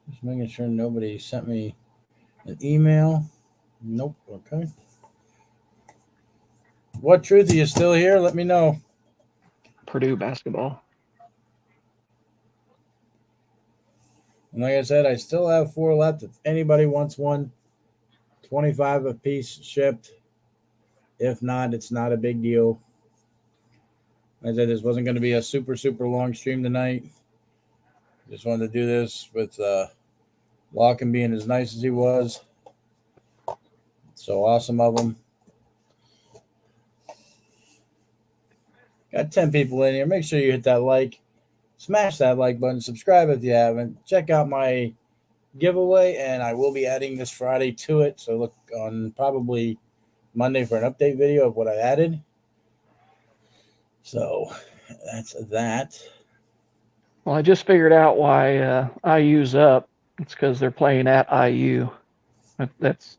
Just making sure nobody sent me an email. Nope. Okay. What truth? Are you still here? Let me know. Purdue basketball. And like I said, I still have 4 left. If anybody wants one, 25 a piece shipped. If not, it's not a big deal. I said this wasn't going to be a super, super long stream tonight. Just wanted to do this with Lockin being as nice as he was. So awesome of him. Got 10 people in here. Make sure you hit that like. Smash that like button. Subscribe if you haven't. Check out my giveaway, and I will be adding this Friday to it. So look on probably Monday for an update video of what I added. So that's that. Well, I just figured out why IU's up. It's because they're playing at IU. That's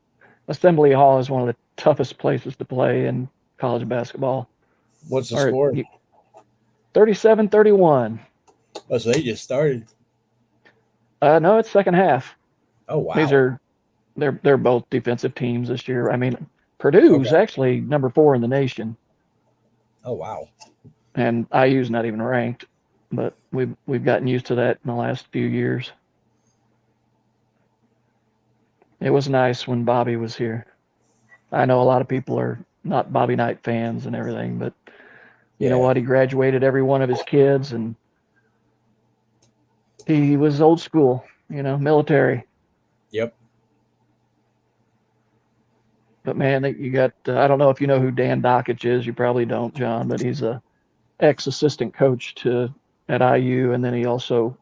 Assembly Hall is one of the toughest places to play in college basketball. What's the score? 37-31. Oh, so they just started. No, it's second half. Oh, wow. They're both defensive teams this year. I mean, Purdue's actually number 4 in the nation. Oh, wow. And IU's not even ranked, but we've gotten used to that in the last few years. It was nice when Bobby was here. I know a lot of people are not Bobby Knight fans and everything, but you know what? He graduated every one of his kids, and he was old school, you know, military. Yep. But man, you got, I don't know if you know who Dan Dockich is. You probably don't, John, but he's a ex-assistant coach at IU, and then he also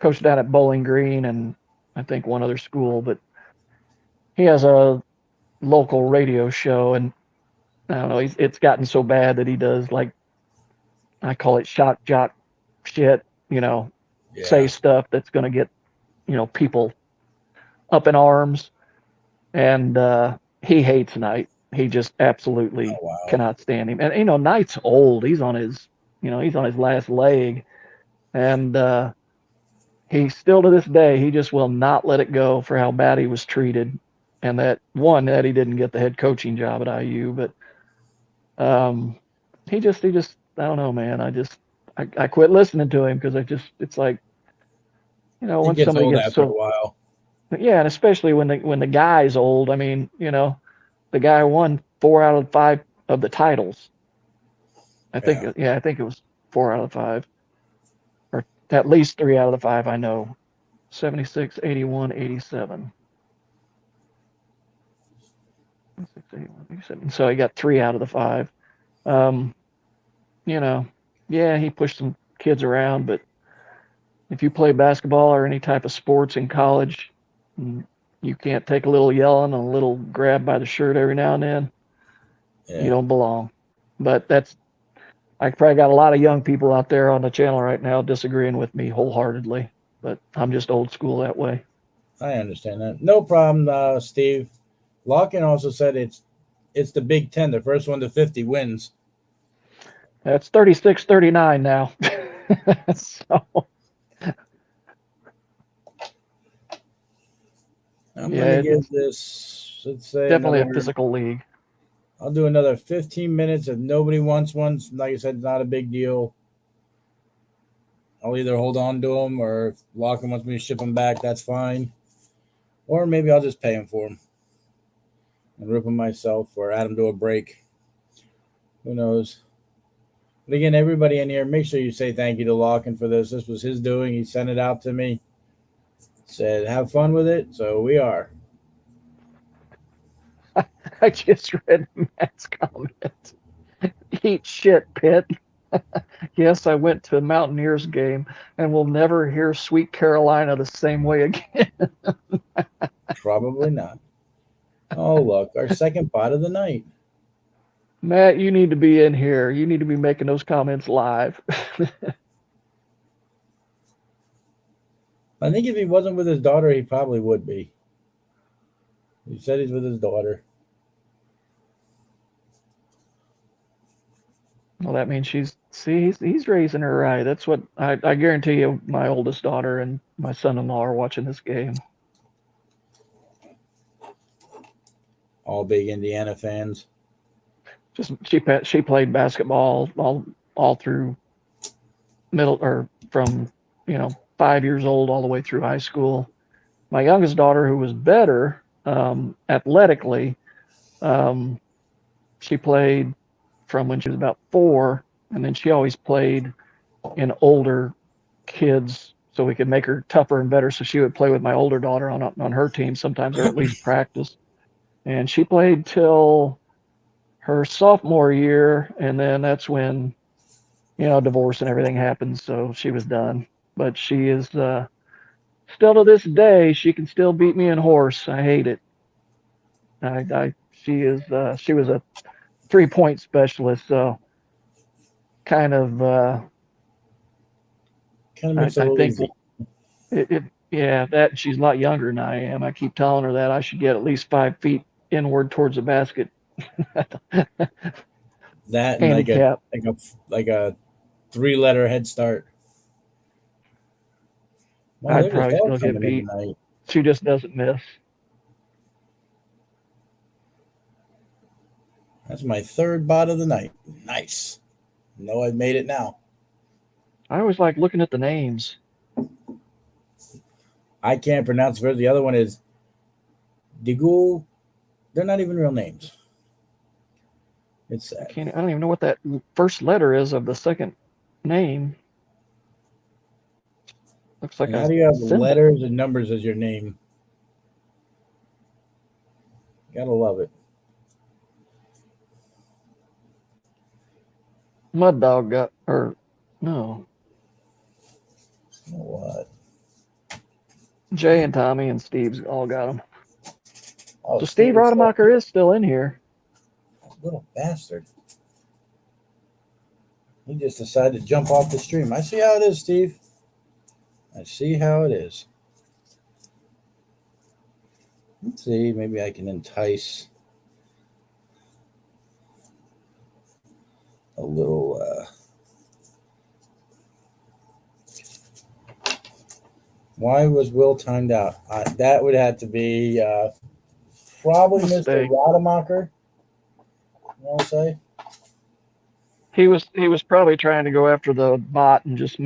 coached down at Bowling Green and I think one other school. But he has a local radio show, and I don't know, it's gotten so bad that he does, like, I call it shock jock shit, you know, say stuff that's going to get, you know, people up in arms. And he hates Knight. He just absolutely cannot stand him. And, you know, Knight's old. He's on his last leg. And he still to this day, he just will not let it go for how bad he was treated. And that he didn't get the head coaching job at IU. But he just, I don't know, man. I quit listening to him because it's like, you know, when somebody gets after a while. Yeah, and especially when the guy's old. I mean, you know, the guy won 4 out of 5 of the titles. I think it was 4 out of 5. Or at least 3 out of the 5, I know. 76, 81, 87. 76, 81, 87. So he got 3 out of the 5. You know, yeah, he pushed some kids around, but if you play basketball or any type of sports in college, you can't take a little yelling and a little grab by the shirt every now and then. You don't belong. But I probably got a lot of young people out there on the channel right now disagreeing with me wholeheartedly, but I'm just old school that way. I understand that. No problem, Steve. Larkin also said it's it's the Big Ten. The first one to 50 wins. That's 36-39 now. So I'm yeah, gonna give it's this, let's say, definitely a another. physical league. I'll do another 15 minutes. If nobody wants one, like I said, it's not a big deal. I'll either hold on to them, or if Lachlan wants me to ship them back, that's fine. Or maybe I'll just pay him for them and rip them myself, or add them to a break. Who knows? But again, everybody in here, make sure you say thank you to Lachlan for this. This was his doing. He sent it out to me. Said, have fun with it. So we are. I just read Matt's comment. Eat shit, Pitt. Yes, I went to a Mountaineers game and will never hear Sweet Carolina the same way again. Probably not. Oh, look, our second pot of the night. Matt, you need to be in here. You need to be making those comments live. I think if he wasn't with his daughter, he probably would be. He said he's with his daughter. Well, that means he's raising her right. That's what I guarantee you. My oldest daughter and my son-in-law are watching this game. All big Indiana fans. Just she played basketball all through middle, or from 5 years old all the way through high school. My youngest daughter, who was better athletically, she played from when she was about 4, and then she always played in older kids so we could make her tougher and better. So she would play with my older daughter on her team sometimes, or at least practice. And she played till her sophomore year, and then that's when divorce and everything happened. So she was done. But she is still to this day, she can still beat me in horse. I hate it. She was a 3-point specialist, so kind of Kind of makes it a I little think easy. yeah, that she's a lot younger than I am. I keep telling her that I should get at least 5 feet inward towards the basket. That and Handicap. like a 3-letter head start. Wow, I'd there's a probably fall still get coming in beat. tonight. She just doesn't miss. That's my third bot of the night. Nice. Know I've made it now. I always like looking at the names. I can't pronounce it. The other one is Digul. They're not even real names. It's sad. I don't even know what that first letter is of the second name. Looks like And a how do you have symbol. letters and numbers as your name? Gotta love it. Mud Dog got, or no, You know what? Jay and Tommy and Steve's all got them. Oh, So Steve Steven's Rademacher is still in here. little bastard. He just decided to jump off the stream. I see how it is, Steve. I see how it is. Let's see. Maybe I can entice a little. Why was Will timed out? That would have to be probably Mr. Mistake. Rademacher. You know what I'm saying? He was probably trying to go after the bot and just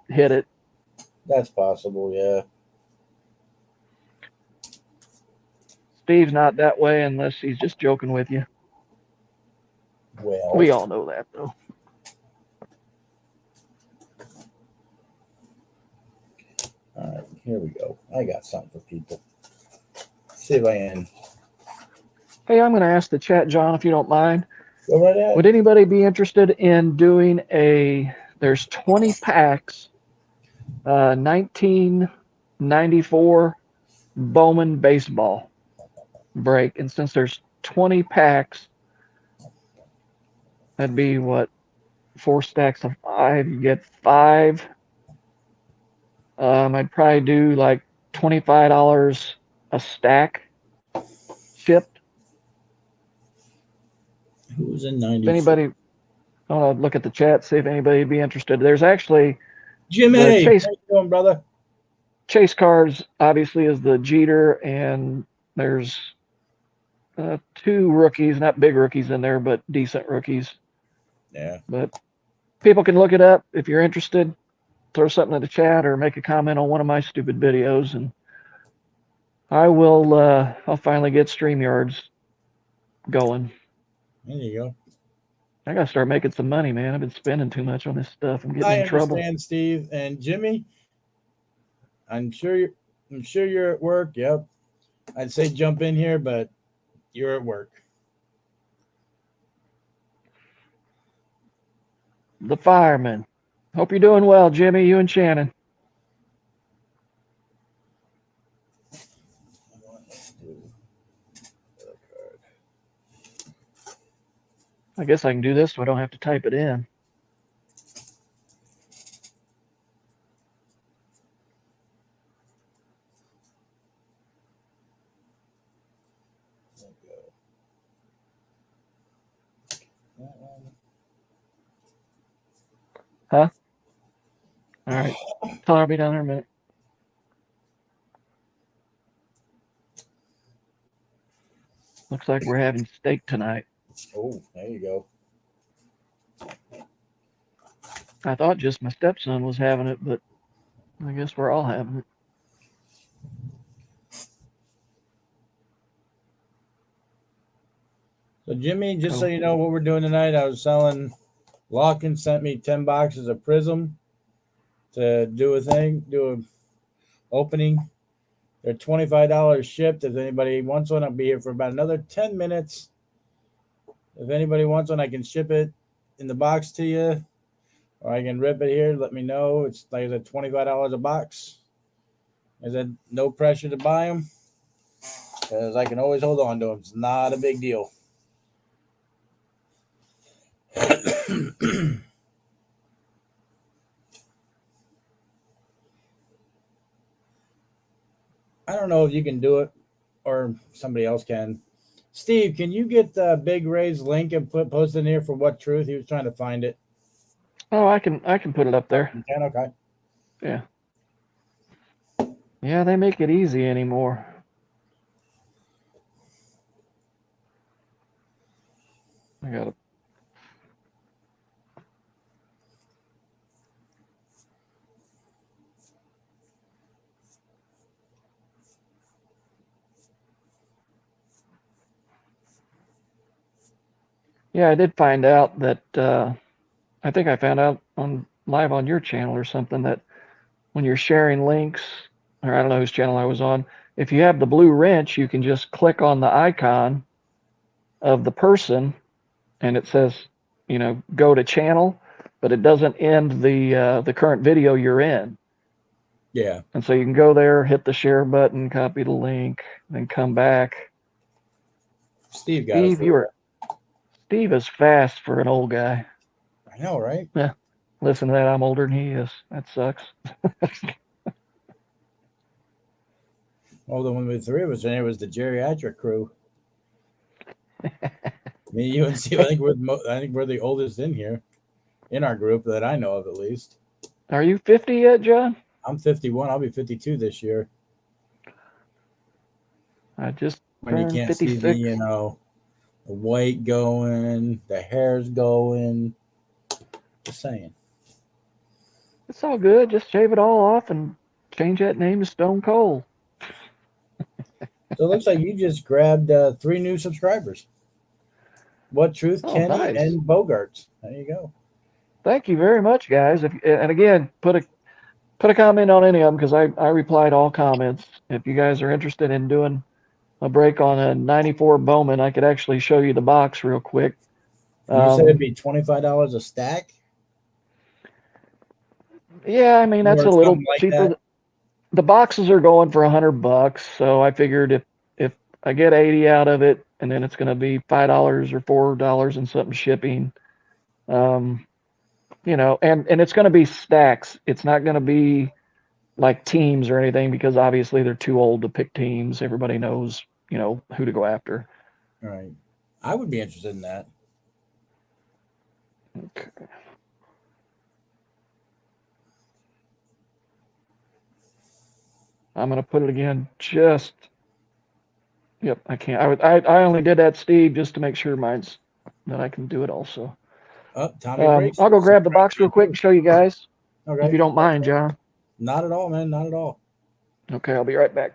hit it. That's possible, yeah. Steve's not that way unless he's just joking with you. Well, We all know that, though. all right, here we go. I got something for people. See if I can. Hey, I'm going to ask the chat, John, if you don't mind. Go right ahead. Would anybody be interested in doing there's 20 packs, 1994 Bowman baseball break. And since there's 20 packs, that'd be what? 4 stacks of 5. You get 5. I'd probably do like $25 a stack shipped. Who's in If 94? anybody, I want to look at the chat, see if anybody would be interested. There's actually Jimmy, the how you chase doing, brother? cards. Obviously, is the Jeter, and there's 2 rookies, not big rookies in there, but decent rookies. Yeah. But people can look it up if you're interested. Throw something in the chat or make a comment on one of my stupid videos, and I will. I'll finally get StreamYards going. There you go. I gotta start making some money, man. I've been spending too much on this stuff. I'm getting I in trouble. understand, Steve and Jimmy. I'm sure you're at work. Yep. I'd say jump in here, but you're at work. The fireman. Hope you're doing well, Jimmy. You and Shannon. I guess I can do this so I don't have to type it in. Huh? All right. Tell her I'll be down there in a minute. Looks like we're having steak tonight. Oh, there you go. I thought just my stepson was having it, but I guess we're all having it. So, Jimmy, just so you know what we're doing tonight, I was selling. Lockin sent me 10 boxes of Prizm to do a opening. They're $25 shipped. If anybody wants one, I'll be here for about another 10 minutes. If anybody wants one, I can ship it in the box to you, or I can rip it here. Let me know. It's like I said, $25 a box. I said, no pressure to buy them because I can always hold on to them. It's not a big deal. I don't know if you can do it or somebody else can. Steve, can you get Big Ray's link and post in here for What Truth? He was trying to find it. Oh, I can put it up there. You can? Okay. Yeah. Yeah, they make it easy anymore. I gotta. Yeah, I did find out that I think I found out on live on your channel or something that when you're sharing links, or I don't know whose channel I was on, if you have the blue wrench, you can just click on the icon of the person, and it says, go to channel, but it doesn't end the current video you're in. Yeah. And so you can go there, hit the share button, copy the link, then come back. Steve got it. Steve is fast for an old guy. I know, right? Yeah. Listen to that. I'm older than he is. That sucks. Well, the one with 3 of us in it was the geriatric crew. Me, you, and Steve. I think we're the oldest in here, in our group that I know of, at least. Are you 50 yet, John? I'm 51. I'll be 52 this year. I just when you turned can't 56. see the weight going, the hair's going. Just saying. It's all good. Just shave it all off and change that name to Stone Cold. So it looks like you just grabbed 3 new subscribers. What Truth, Kenny, nice. and Bogarts. There you go. Thank you very much, guys. And again, put a comment on any of them because I reply to all comments. If you guys are interested in doing a break on a 94 Bowman, I could actually show you the box real quick. You said it'd be $25 a stack? Yeah, I mean, that's a little cheaper. That. The boxes are going for $100, so I figured if I get 80 out of it, and then it's going to be $5 or $4 and something shipping, and it's going to be stacks. It's not going to be like teams or anything because obviously they're too old to pick teams. Everybody knows, who to go after. All right. I would be interested in that. Okay. I'm gonna put it again. Just. Yep, I can't. I only did that, Steve, just to make sure mine's that I can do it also. Oh, Tommy breaks. I'll go grab the box real quick and show you guys, if Okay. you don't mind, John. Not at all, man. Not at all. Okay, I'll be right back.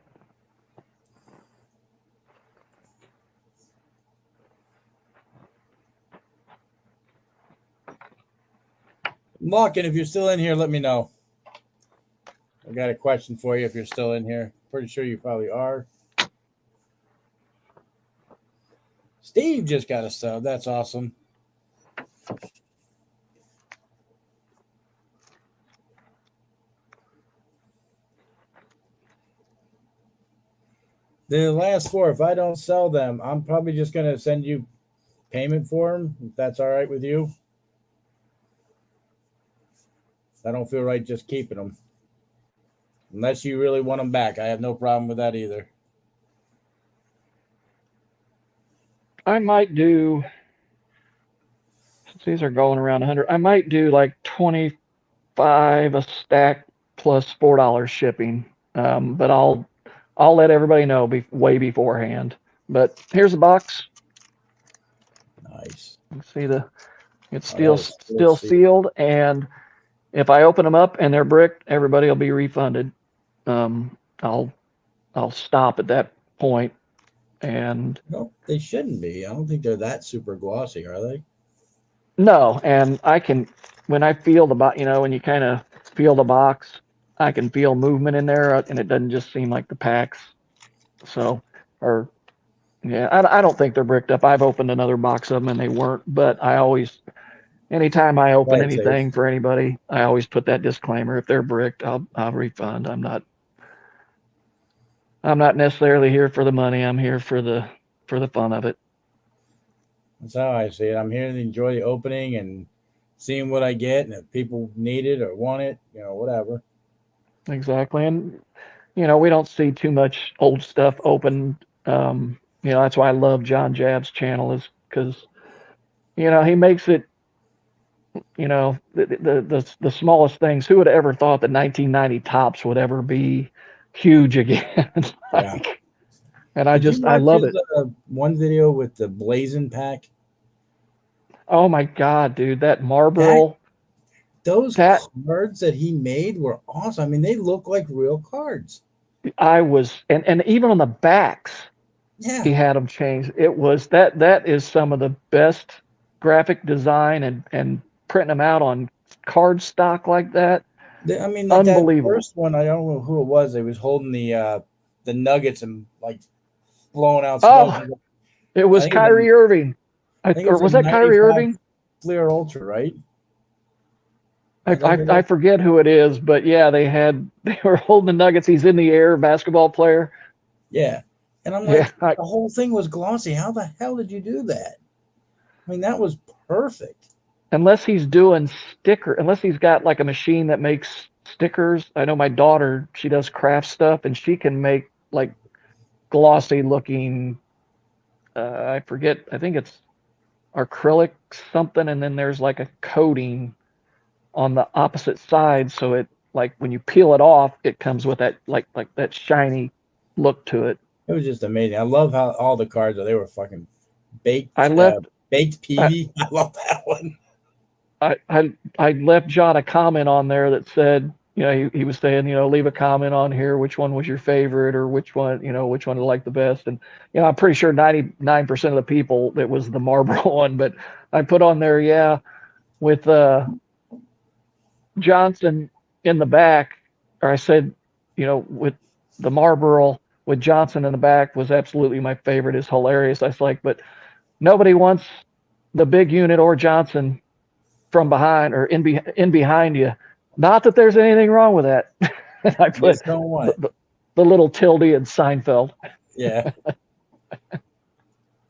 Larkin, if you're still in here, let me know. I got a question for you if you're still in here. Pretty sure you probably are. Steve just got a sub. That's awesome. The last four, if I don't sell them, I'm probably just going to send you payment for them, if that's all right with you. I don't feel right just keeping them. Unless you really want them back. I have no problem with that either. I might do, since these are going around 100, I might do like 25 a stack plus $4 shipping. But I'll let everybody know way beforehand. But here's the box. Nice. You can see it's still sealed. sealed, and if I open them up and they're bricked, everybody will be refunded. I'll stop at that point. And no, they shouldn't be. I don't think they're that super glossy, are they? No, and I can, when I feel the box, when you kind of feel the box, I can feel movement in there, and it doesn't just seem like the packs. So, yeah, I don't think they're bricked up. I've opened another box of them and they weren't, but anytime I open anything for anybody, I always put that disclaimer. If they're bricked, I'll refund. I'm not necessarily here for the money. I'm here for the fun of it. That's how I see it. I'm here to enjoy the opening and seeing what I get, and if people need it or want it, whatever. Exactly, and we don't see too much old stuff open. That's why I love John Jab's channel, is because he makes it. The smallest things. Who would have ever thought that 1990 tops would ever be huge again? Yeah. And I love it. One video with the Blazing pack. Oh my God, dude! That Marlboro. Those cards that he made were awesome. I mean, they look like real cards. And even on the backs, he had them changed. It was that is some of the best graphic design and printing them out on card stock like that. I mean, like unbelievable. That first one, I don't know who it was. They was holding the nuggets and like blowing out smoke. Oh, it was Kyrie Irving. Or was that Kyrie Irving? Fleer Ultra, right? I forget who it is, but yeah, they were holding the nuggets. He's in the air, basketball player. Yeah. And I'm like, the whole thing was glossy. How the hell did you do that? I mean, that was perfect. Unless he's got like a machine that makes stickers. I know my daughter, she does craft stuff, and she can make like glossy looking, I forget, I think it's acrylic something, and then there's like a coating on the opposite side, so it, like, when you peel it off, it comes with that like that shiny look to it. It was just amazing. I love how all the cards they were fucking baked. Baked peavy. I love that one. I left John a comment on there that said, he was saying, leave a comment on here, which one was your favorite, or which one you like the best. And, I'm pretty sure 99% of the people, it was the Marlboro one, but I put on there, with Johnson in the back, or I said, with the Marlboro with Johnson in the back was absolutely my favorite. It's hilarious. I was like, but nobody wants the big unit or Johnson from behind or in behind you. Not that there's anything wrong with that. I put the little tilde in Seinfeld. Yeah.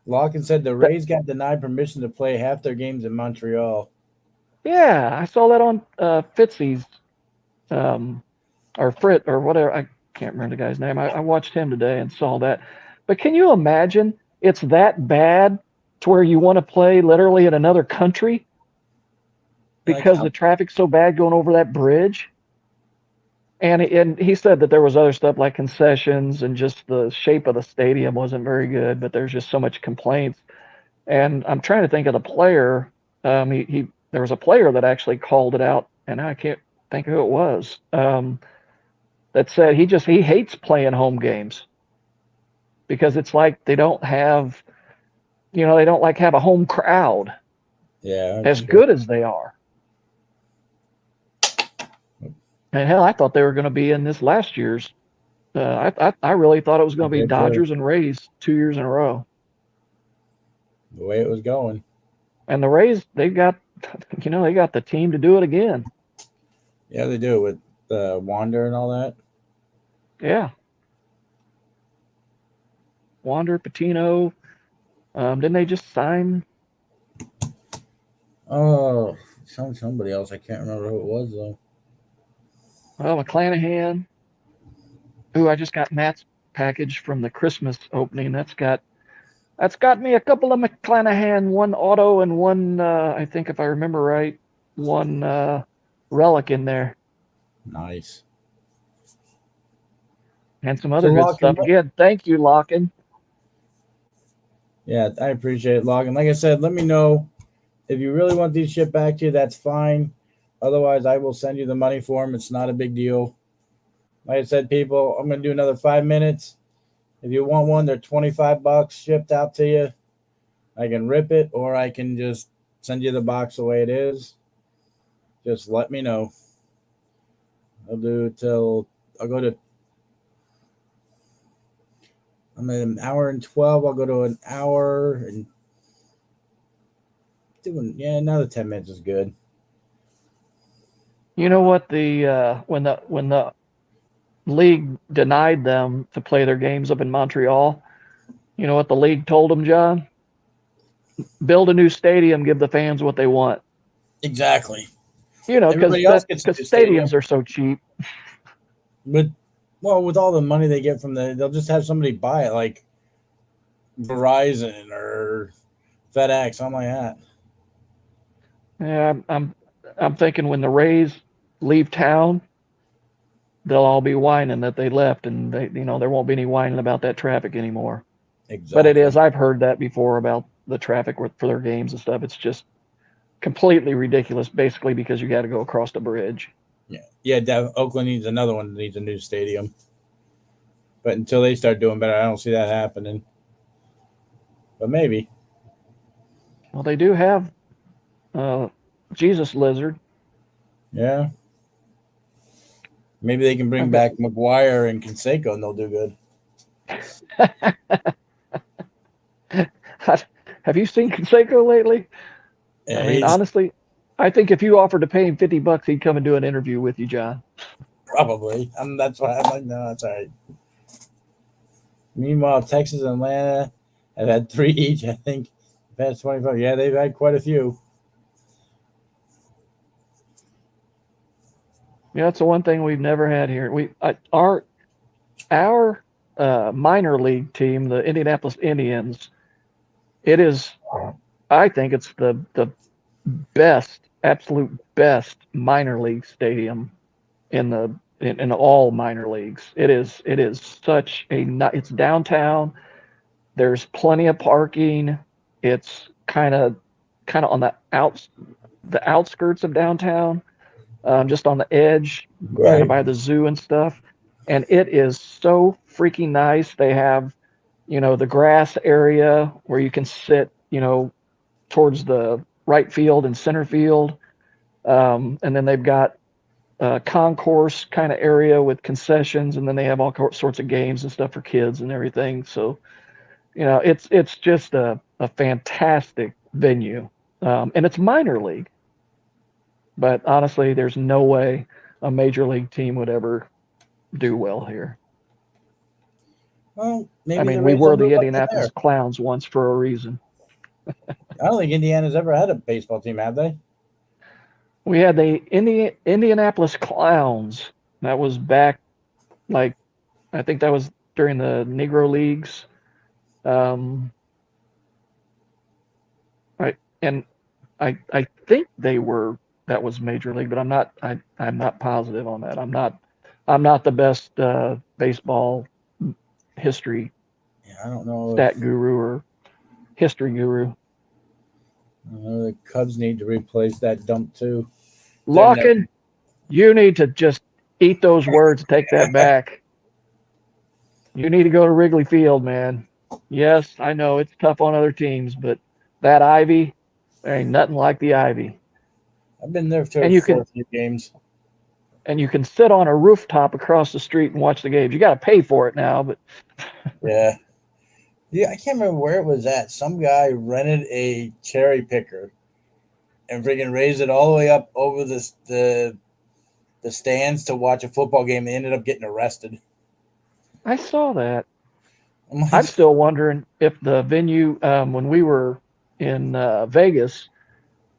Larkin said the Rays got denied permission to play half their games in Montreal. Yeah, I saw that on Fitzy's, or Frit, or whatever. I can't remember the guy's name. I watched him today and saw that. But can you imagine it's that bad to where you want to play literally in another country? because the traffic's so bad going over that bridge. And he said that there was other stuff like concessions and just the shape of the stadium wasn't very good, but there's just so much complaints. And I'm trying to think of the player. He there was a player that actually called it out, and I can't think who it was. That said he hates playing home games because it's like they don't have, they don't like have a home crowd. Yeah, as good as they are. And hell, I thought they were going to be in this last year's. I really thought it was going to be Dodgers and Rays 2 years in a row. The way it was going. And the Rays, they got the team to do it again. Yeah, they do with Wander and all that. Yeah. Wander, Patino. Didn't they just sign? Oh, somebody else. I can't remember who it was though. Well, McClanahan. Ooh, I just got Matt's package from the Christmas opening. That's got me a couple of McClanahan, one auto and one, I think if I remember right, one relic in there. Nice. And some other good stuff. Again, thank you, Lockin. Yeah, I appreciate it, Lockin. Like I said, let me know if you really want these shipped back to you. That's fine. Otherwise, I will send you the money for them. It's not a big deal. Like I said, people, I'm going to do another 5 minutes. If you want one, they're $25 shipped out to you. I can rip it, or I can just send you the box the way it is. Just let me know. I'm at an hour and 12. I'll go to an hour and another 10 minutes is good. You know what? When the league denied them to play their games up in Montreal, you know what the league told them, John? Build a new stadium, give the fans what they want. Exactly. Because stadiums are so cheap. With all the money they get from they'll just have somebody buy it, like Verizon or FedEx, something like that. Yeah, I'm thinking when the Rays leave town, they'll all be whining that they left, and there won't be any whining about that traffic anymore. Exactly. But it is. I've heard that before about the traffic for their games and stuff. It's just completely ridiculous, basically, because you got to go across the bridge. Yeah. Oakland needs another one. Needs a new stadium. But until they start doing better, I don't see that happening. But maybe. Well, they do have Jesus Lizard. Yeah. Maybe they can bring back McGuire and Canseco, and they'll do good. Have you seen Canseco lately? Yeah, I mean, honestly, I think if you offered to pay him $50, he'd come and do an interview with you, John. Probably. That's why I'm like, no, that's all right. Meanwhile, Texas and Atlanta have had 3 each, I think. Past 25. Yeah, they've had quite a few. Yeah, that's the one thing we've never had here. Our minor league team, the Indianapolis Indians, it is, I think it's the absolute best minor league stadium in all minor leagues. It is it's downtown. There's plenty of parking. It's kind of on the outskirts of downtown. Just on the edge, kind of by the zoo and stuff. And it is so freaking nice. They have, the grass area where you can sit, towards the right field and center field. And then they've got a concourse kind of area with concessions. And then they have all sorts of games and stuff for kids and everything. So, it's just a fantastic venue. And it's minor league. But honestly, there's no way a major league team would ever do well here. Well, maybe we were the Indianapolis Clowns once for a reason. I don't think Indiana's ever had a baseball team, have they? We had the Indianapolis Clowns. That was back, I think that was during the Negro Leagues. Right, and I think they were that was Major League, but I'm not positive on that. I'm not the best baseball history Yeah, I don't know stat guru or history guru. the Cubs need to replace that dump too. They're never. Larkin, you need to just eat those words, take that back. You need to go to Wrigley Field, man. Yes, I know it's tough on other teams, but that Ivy, there ain't nothing like the Ivy. I've been there And for a few games. and you can sit on a rooftop across the street and watch the games. You got to pay for it now, but Yeah. Yeah, I can't remember where it was at. Some guy rented a cherry picker and freaking raised it all the way up over the stands to watch a football game and ended up getting arrested. I saw that. I'm like, I'm still wondering if the venue, when we were in Vegas,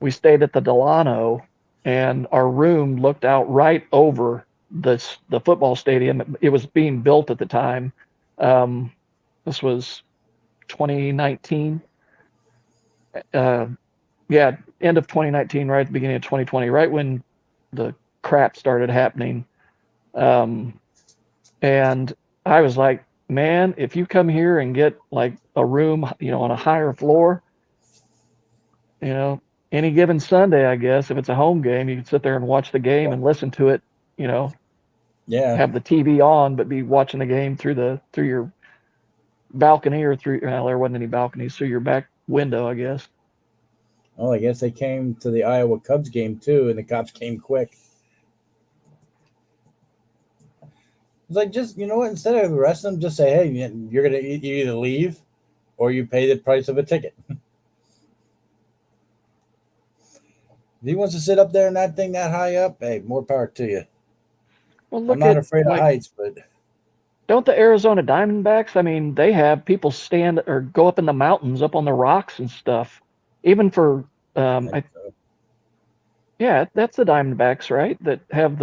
we stayed at the Delano, and our room looked out right over the football stadium. It was being built at the time. Um, this was 2019. Uh, yeah, end of 2019, right at the beginning of 2020, right when the crap started happening. And I was like, man, if you come here and get like a room, on a higher floor, you know, any given Sunday, I guess, if it's a home game, you can sit there and watch the game and listen to it, yeah. have the TV on, but be watching the game through your balcony or there wasn't any balconies, through your back window, I guess. Well, I guess they came to the Iowa Cubs game too, and the cops came quick. It's like, just, you know what? Instead of arresting them, just say, hey, you're going to either leave or you pay the price of a ticket. If he wants to sit up there in that thing that high up, hey, more power to you. Well, I'm look not at, afraid of like, heights, but don't the Arizona Diamondbacks? I mean, they have people stand or go up in the mountains, up on the rocks and stuff. Even for, yeah, that's the Diamondbacks, right? That have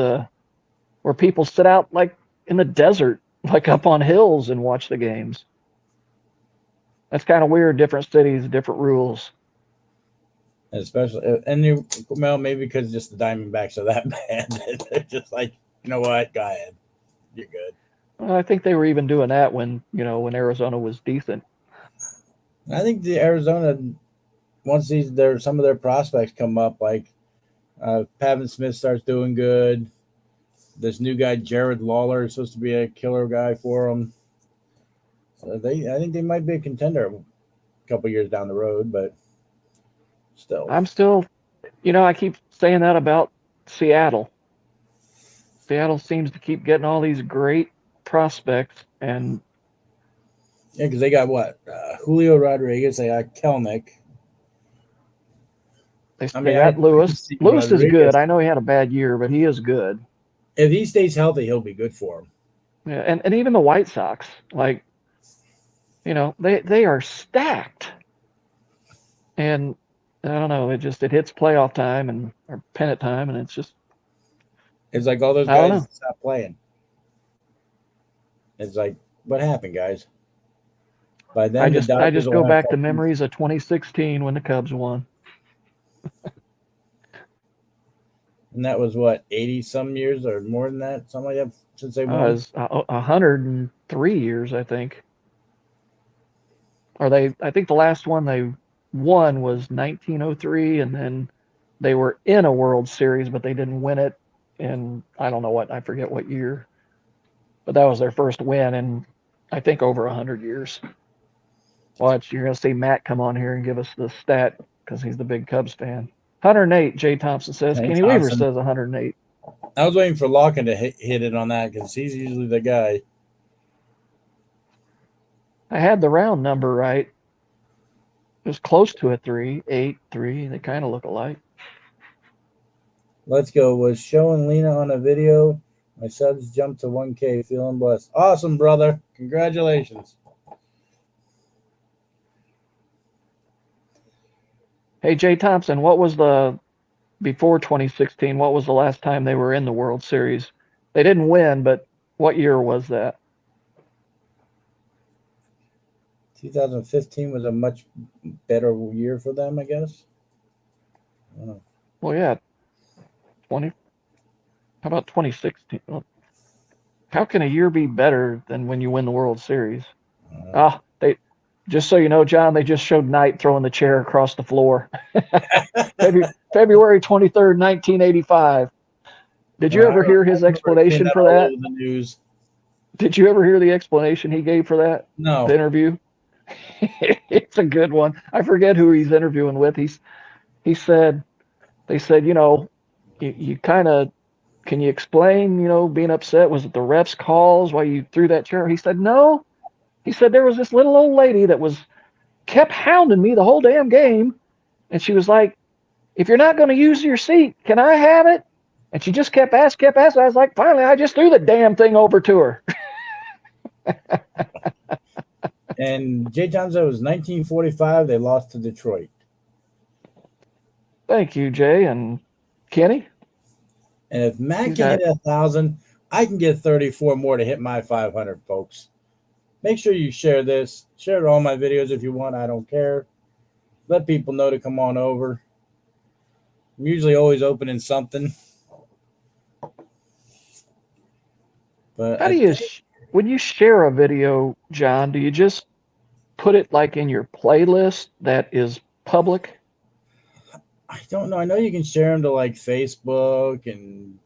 where people sit out like in the desert, like up on hills and watch the games. That's kind of weird. Different cities, different rules. especially, and well, maybe because just the Diamondbacks are that bad. They're just like, you know what? Go ahead. You're good. Well, I think they were even doing that when Arizona was decent. I think the Arizona, once some of their prospects come up, like Pavin Smith starts doing good. This new guy Jared Lawler is supposed to be a killer guy for them. So I think they might be a contender a couple years down the road, but still. I'm still, I keep saying that about Seattle. Seattle seems to keep getting all these great prospects, and Yeah, because they got what? Julio Rodriguez, they got Kelnick. they got I can Lewis. see Lewis is good. Rodriguez. I know he had a bad year, but he is good. If he stays healthy, he'll be good for him. Yeah, and even the White Sox, like, they are stacked. And I don't know, it hits playoff time or pennant time, and It's like all those I don't guys know. stop playing. It's like, what happened, guys? By I then, the just I Dodgers just will go have back to Tatis. memories of 2016 when the Cubs won. And that was what, 80 some years or more than that, something like that, since they It won. was 103 years, I think. I think the last one they won was 1903, and then they were in a World Series, but they didn't win it in, I forget what year. But that was their first win in, I think, over 100 years. Watch, you're going to see Matt come on here and give us the stat because he's the big Cubs fan. 108, Jay Thompson says. Hey, Kenny Weaver Thompson. says 108. I was waiting for Larkin to hit it on that because he's usually the guy. I had the round number right. It was close to a 3, 8, 3. They kind of look alike. Let's go. Was showing Lena on a video. My subs jumped to 1K. Feeling blessed. Awesome, brother. Congratulations. Hey, Jay Thompson, before 2016, what was the last time they were in the World Series? They didn't win, but what year was that? 2015 was a much better year for them, I guess. I don't know. Well, yeah. 20. How about 2016? Well, how can a year be better than when you win the World Series? They just so you know, John, they just showed Knight throwing the chair across the floor. February 23rd, 1985. Did you ever hear his explanation for that? All over the news. Did you ever hear the explanation he gave for that? No. The interview? It's a good one. I forget who he's interviewing with. He said, they said, you kind of, can you explain, being upset? Was it the ref's calls why you threw that chair? He said, no. He said, there was this little old lady that kept hounding me the whole damn game. And she was like, if you're not going to use your seat, can I have it? And she just kept asking. I was like, finally, I just threw the damn thing over to her. And Jay John said it was 1945. They lost to Detroit. Thank you, Jay and Kenny. And if Matt can hit 1,000, I can get 34 more to hit my 500, folks. Make sure you share this. Share all my videos if you want. I don't care. Let people know to come on over. I'm usually always opening something. But how do you, when you share a video, John, do you just put it like in your playlist that is public? I don't know. I know you can share them to like Facebook and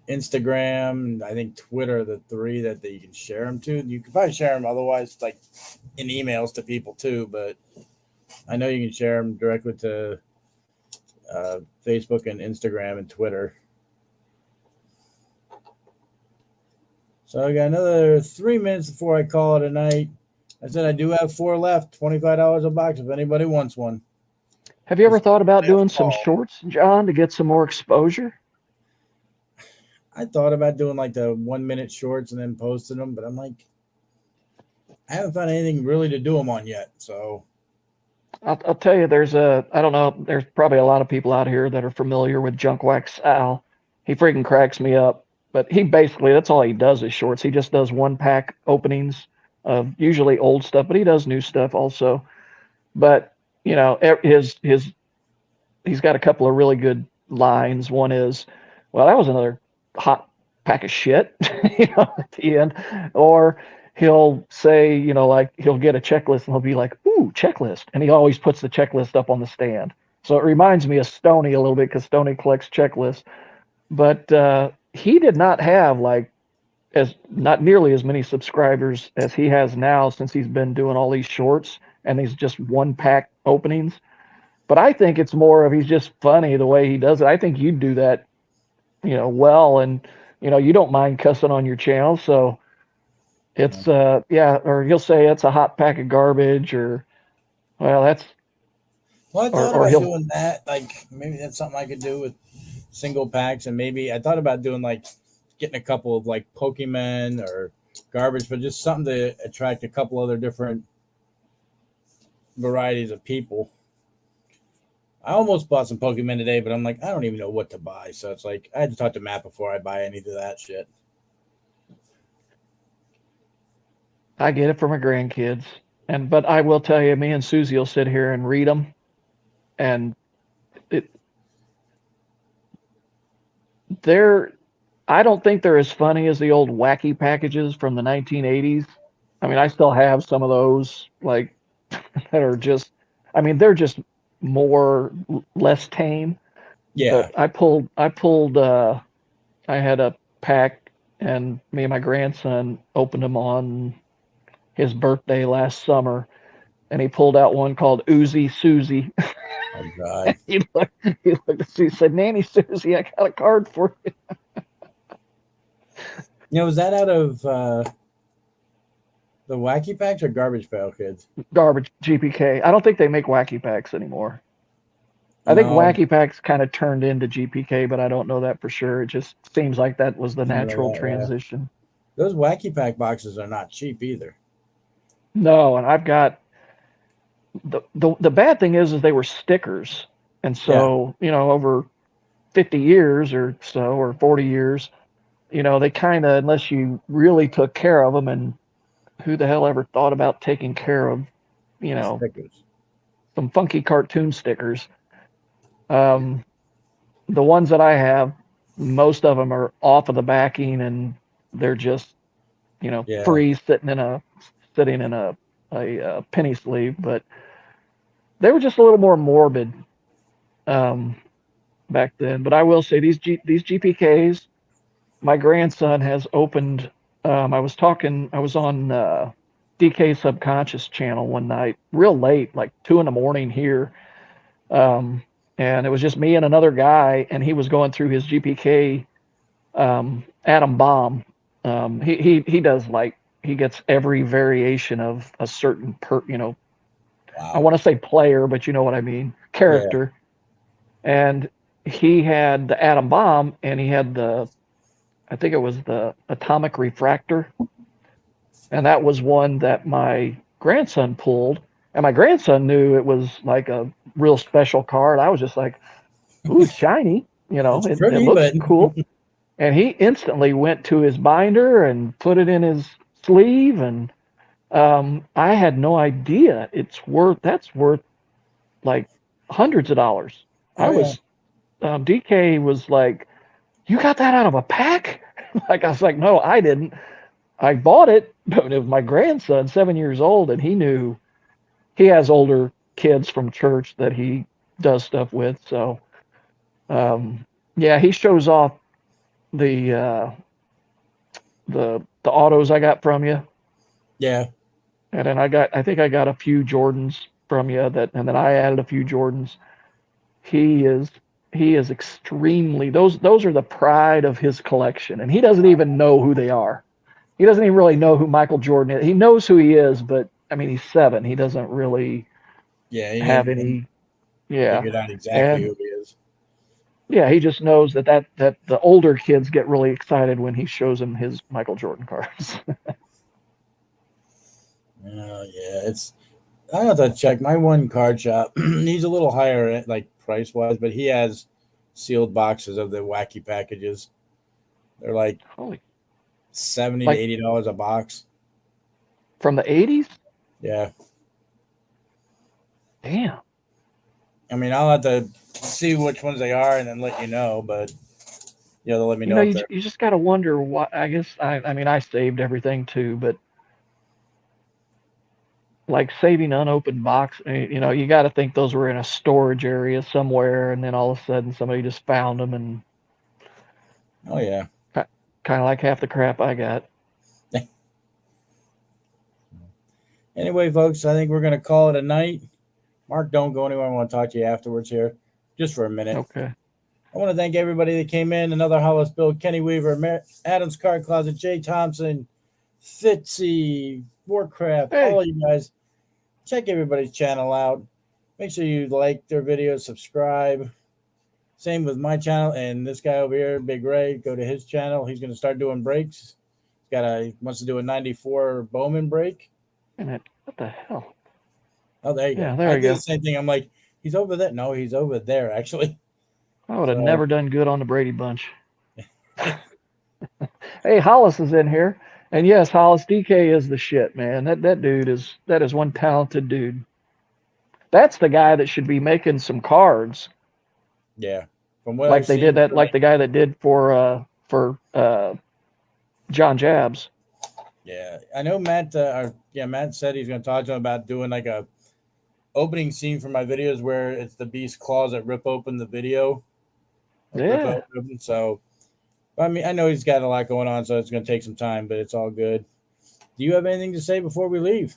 Instagram. I think Twitter are the three that you can share them to. You can probably share them otherwise, like in emails to people too. But I know you can share them directly to Facebook and Instagram and Twitter. So I got another 3 minutes before I call it a night. I said I do have 4 left, $25 a box if anybody wants one. Have you ever thought about doing some shorts, John, to get some more exposure? I thought about doing like the 1 minute shorts and then posting them, but I'm like, I haven't found anything really to do them on yet. So I'll tell you, I don't know, there's probably a lot of people out here that are familiar with Junk Wax Al. He freaking cracks me up. But he basically, that's all he does is shorts. He just does 1-pack openings of usually old stuff, but he does new stuff also. But, he's got a couple of really good lines. One is, well, that was another hot pack of shit, at the end. Or he'll say, like he'll get a checklist and he'll be like, ooh, checklist. And he always puts the checklist up on the stand. So it reminds me of Stoney a little bit because Stoney collects checklists. But he did not have not nearly as many subscribers as he has now since he's been doing all these shorts and these just 1-pack openings. But I think it's more of he's just funny the way he does it. I think you'd do that, well, and you don't mind cussing on your channel, so it's or he'll say it's a hot pack of garbage, or that's. Well, I thought about doing that. Like maybe that's something I could do with single packs, and maybe I thought about doing like getting a couple of like Pokemon or garbage, but just something to attract a couple other different varieties of people. I almost bought some Pokemon today, but I'm like, I don't even know what to buy. So it's like I had to talk to Matt before I buy any of that shit. I get it for my grandkids, but I will tell you, me and Susie will sit here and read them, and I don't think they're as funny as the old wacky packages from the 1980s. I mean, I still have some of those, like, that are just, they're just less tame. Yeah. But I had a pack, and me and my grandson opened them on his birthday last summer, and he pulled out one called Uzi Susie. Oh, God. he looked at Susie, said, Nanny Susie, I got a card for you. Was that out of the Wacky Packs or Garbage Pail Kids? Garbage, GPK. I don't think they make Wacky Packs anymore. I think Wacky Packs kind of turned into GPK, but I don't know that for sure. It just seems like that was the natural transition. Yeah. Those Wacky Pack boxes are not cheap either. No, and I've got the bad thing is they were stickers, and so over 50 years or so, or 40 years, they kind of, unless you really took care of them, and who the hell ever thought about taking care of stickers, some funky cartoon stickers. the ones that I have, most of them are off of the backing and they're just, Yeah. free sitting in a penny sleeve, but they were just a little more morbid um, back then. But I will say these GPKs, my grandson has opened. I was on DK Subconscious channel one night, real late, like 2 a.m. here, um, and it was just me and another guy, and he was going through his GPK atom bomb. He does like he gets every variation of a certain I Wow. want to say player, but you know what I mean, Yeah. character. And he had the atom bomb, and he had I think it was the atomic refractor, and that was one that my grandson pulled, and my grandson knew it was like a real special card. I was just like, ooh, it's shiny, It's it pretty, looks but cool. And he instantly went to his binder and put it in his sleeve, and I had no idea that's worth like hundreds of dollars. oh I yeah. was DK was like, "You got that out of a pack?" Like I was like, "No, I didn't. I bought it, but it was my grandson, 7 years old, and he has older kids from church that he does stuff with. So yeah, he shows off the the autos I got from you, Yeah. and then I think I got a few Jordans from you and then I added a few Jordans. He is he is extremely those are the pride of his collection, and he doesn't even know who they are. He doesn't even really know who Michael Jordan is. He knows who he is, but I mean he's 7. He doesn't really Yeah. He have didn't any. Yeah, figure out exactly and who he is. yeah, he just knows that the older kids get really excited when he shows them his Michael Jordan cards. Yeah. I have to check my one card shop. He's a little higher like price wise, but he has sealed boxes of the wacky packages. They're like Holy, 70 to like $80 a box. from the 80s? Yeah. Damn. I mean, I'll have to see which ones they are and then let you know, but they'll let me know if they're. You just got to wonder what. I guess I mean I saved everything too, but like saving unopened box, you got to think those were in a storage area somewhere, and then all of a sudden somebody just found them, and Oh yeah. kind of like half the crap I got. Anyway, folks, I think we're gonna call it a night. Mark, don't go anywhere. I want to talk to you afterwards here, just for a minute. Okay. I want to thank everybody that came in. Another Hollis Bill, Kenny Weaver, Adams Card Closet, Jay Thompson, Fitzy, Warcraft, Hey, all of you guys. Check everybody's channel out. Make sure you like their videos, subscribe. Same with my channel and this guy over here, Big Ray. Go to his channel. He's going to start doing breaks. He wants to do a 94 Bowman break. what the hell? Oh, there you Yeah, go. there I you did go. the same thing. I'm like, he's over there. No, he's over there actually. I would have So never done good on the Brady Bunch. Hey, Hollis is in here, and yes, Hollis DK is the shit, man. That dude is one talented dude. That's the guy that should be making some cards yeah, from what I've like the guy that did for John Jabs. yeah, I know Matt. Matt said he's going to talk to him about doing like a opening scene for my videos where it's the beast claws that rip open the video, like rip Yeah. open. So, I mean, I know he's got a lot going on, so it's going to take some time, but it's all good. Do you have anything to say before we leave?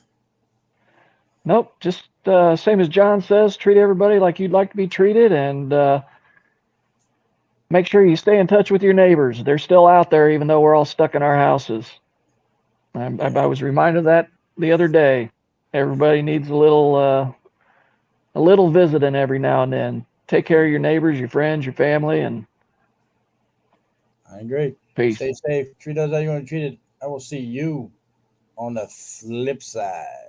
Nope. Just same as John says, treat everybody like you'd like to be treated, and make sure you stay in touch with your neighbors. They're still out there, even though we're all stuck in our houses. I was reminded of that the other day. Everybody needs a little visiting every now and then. Take care of your neighbors, your friends, your family, and I agree. peace. Stay safe. Treat us how you want to treat it. I will see you on the flip side.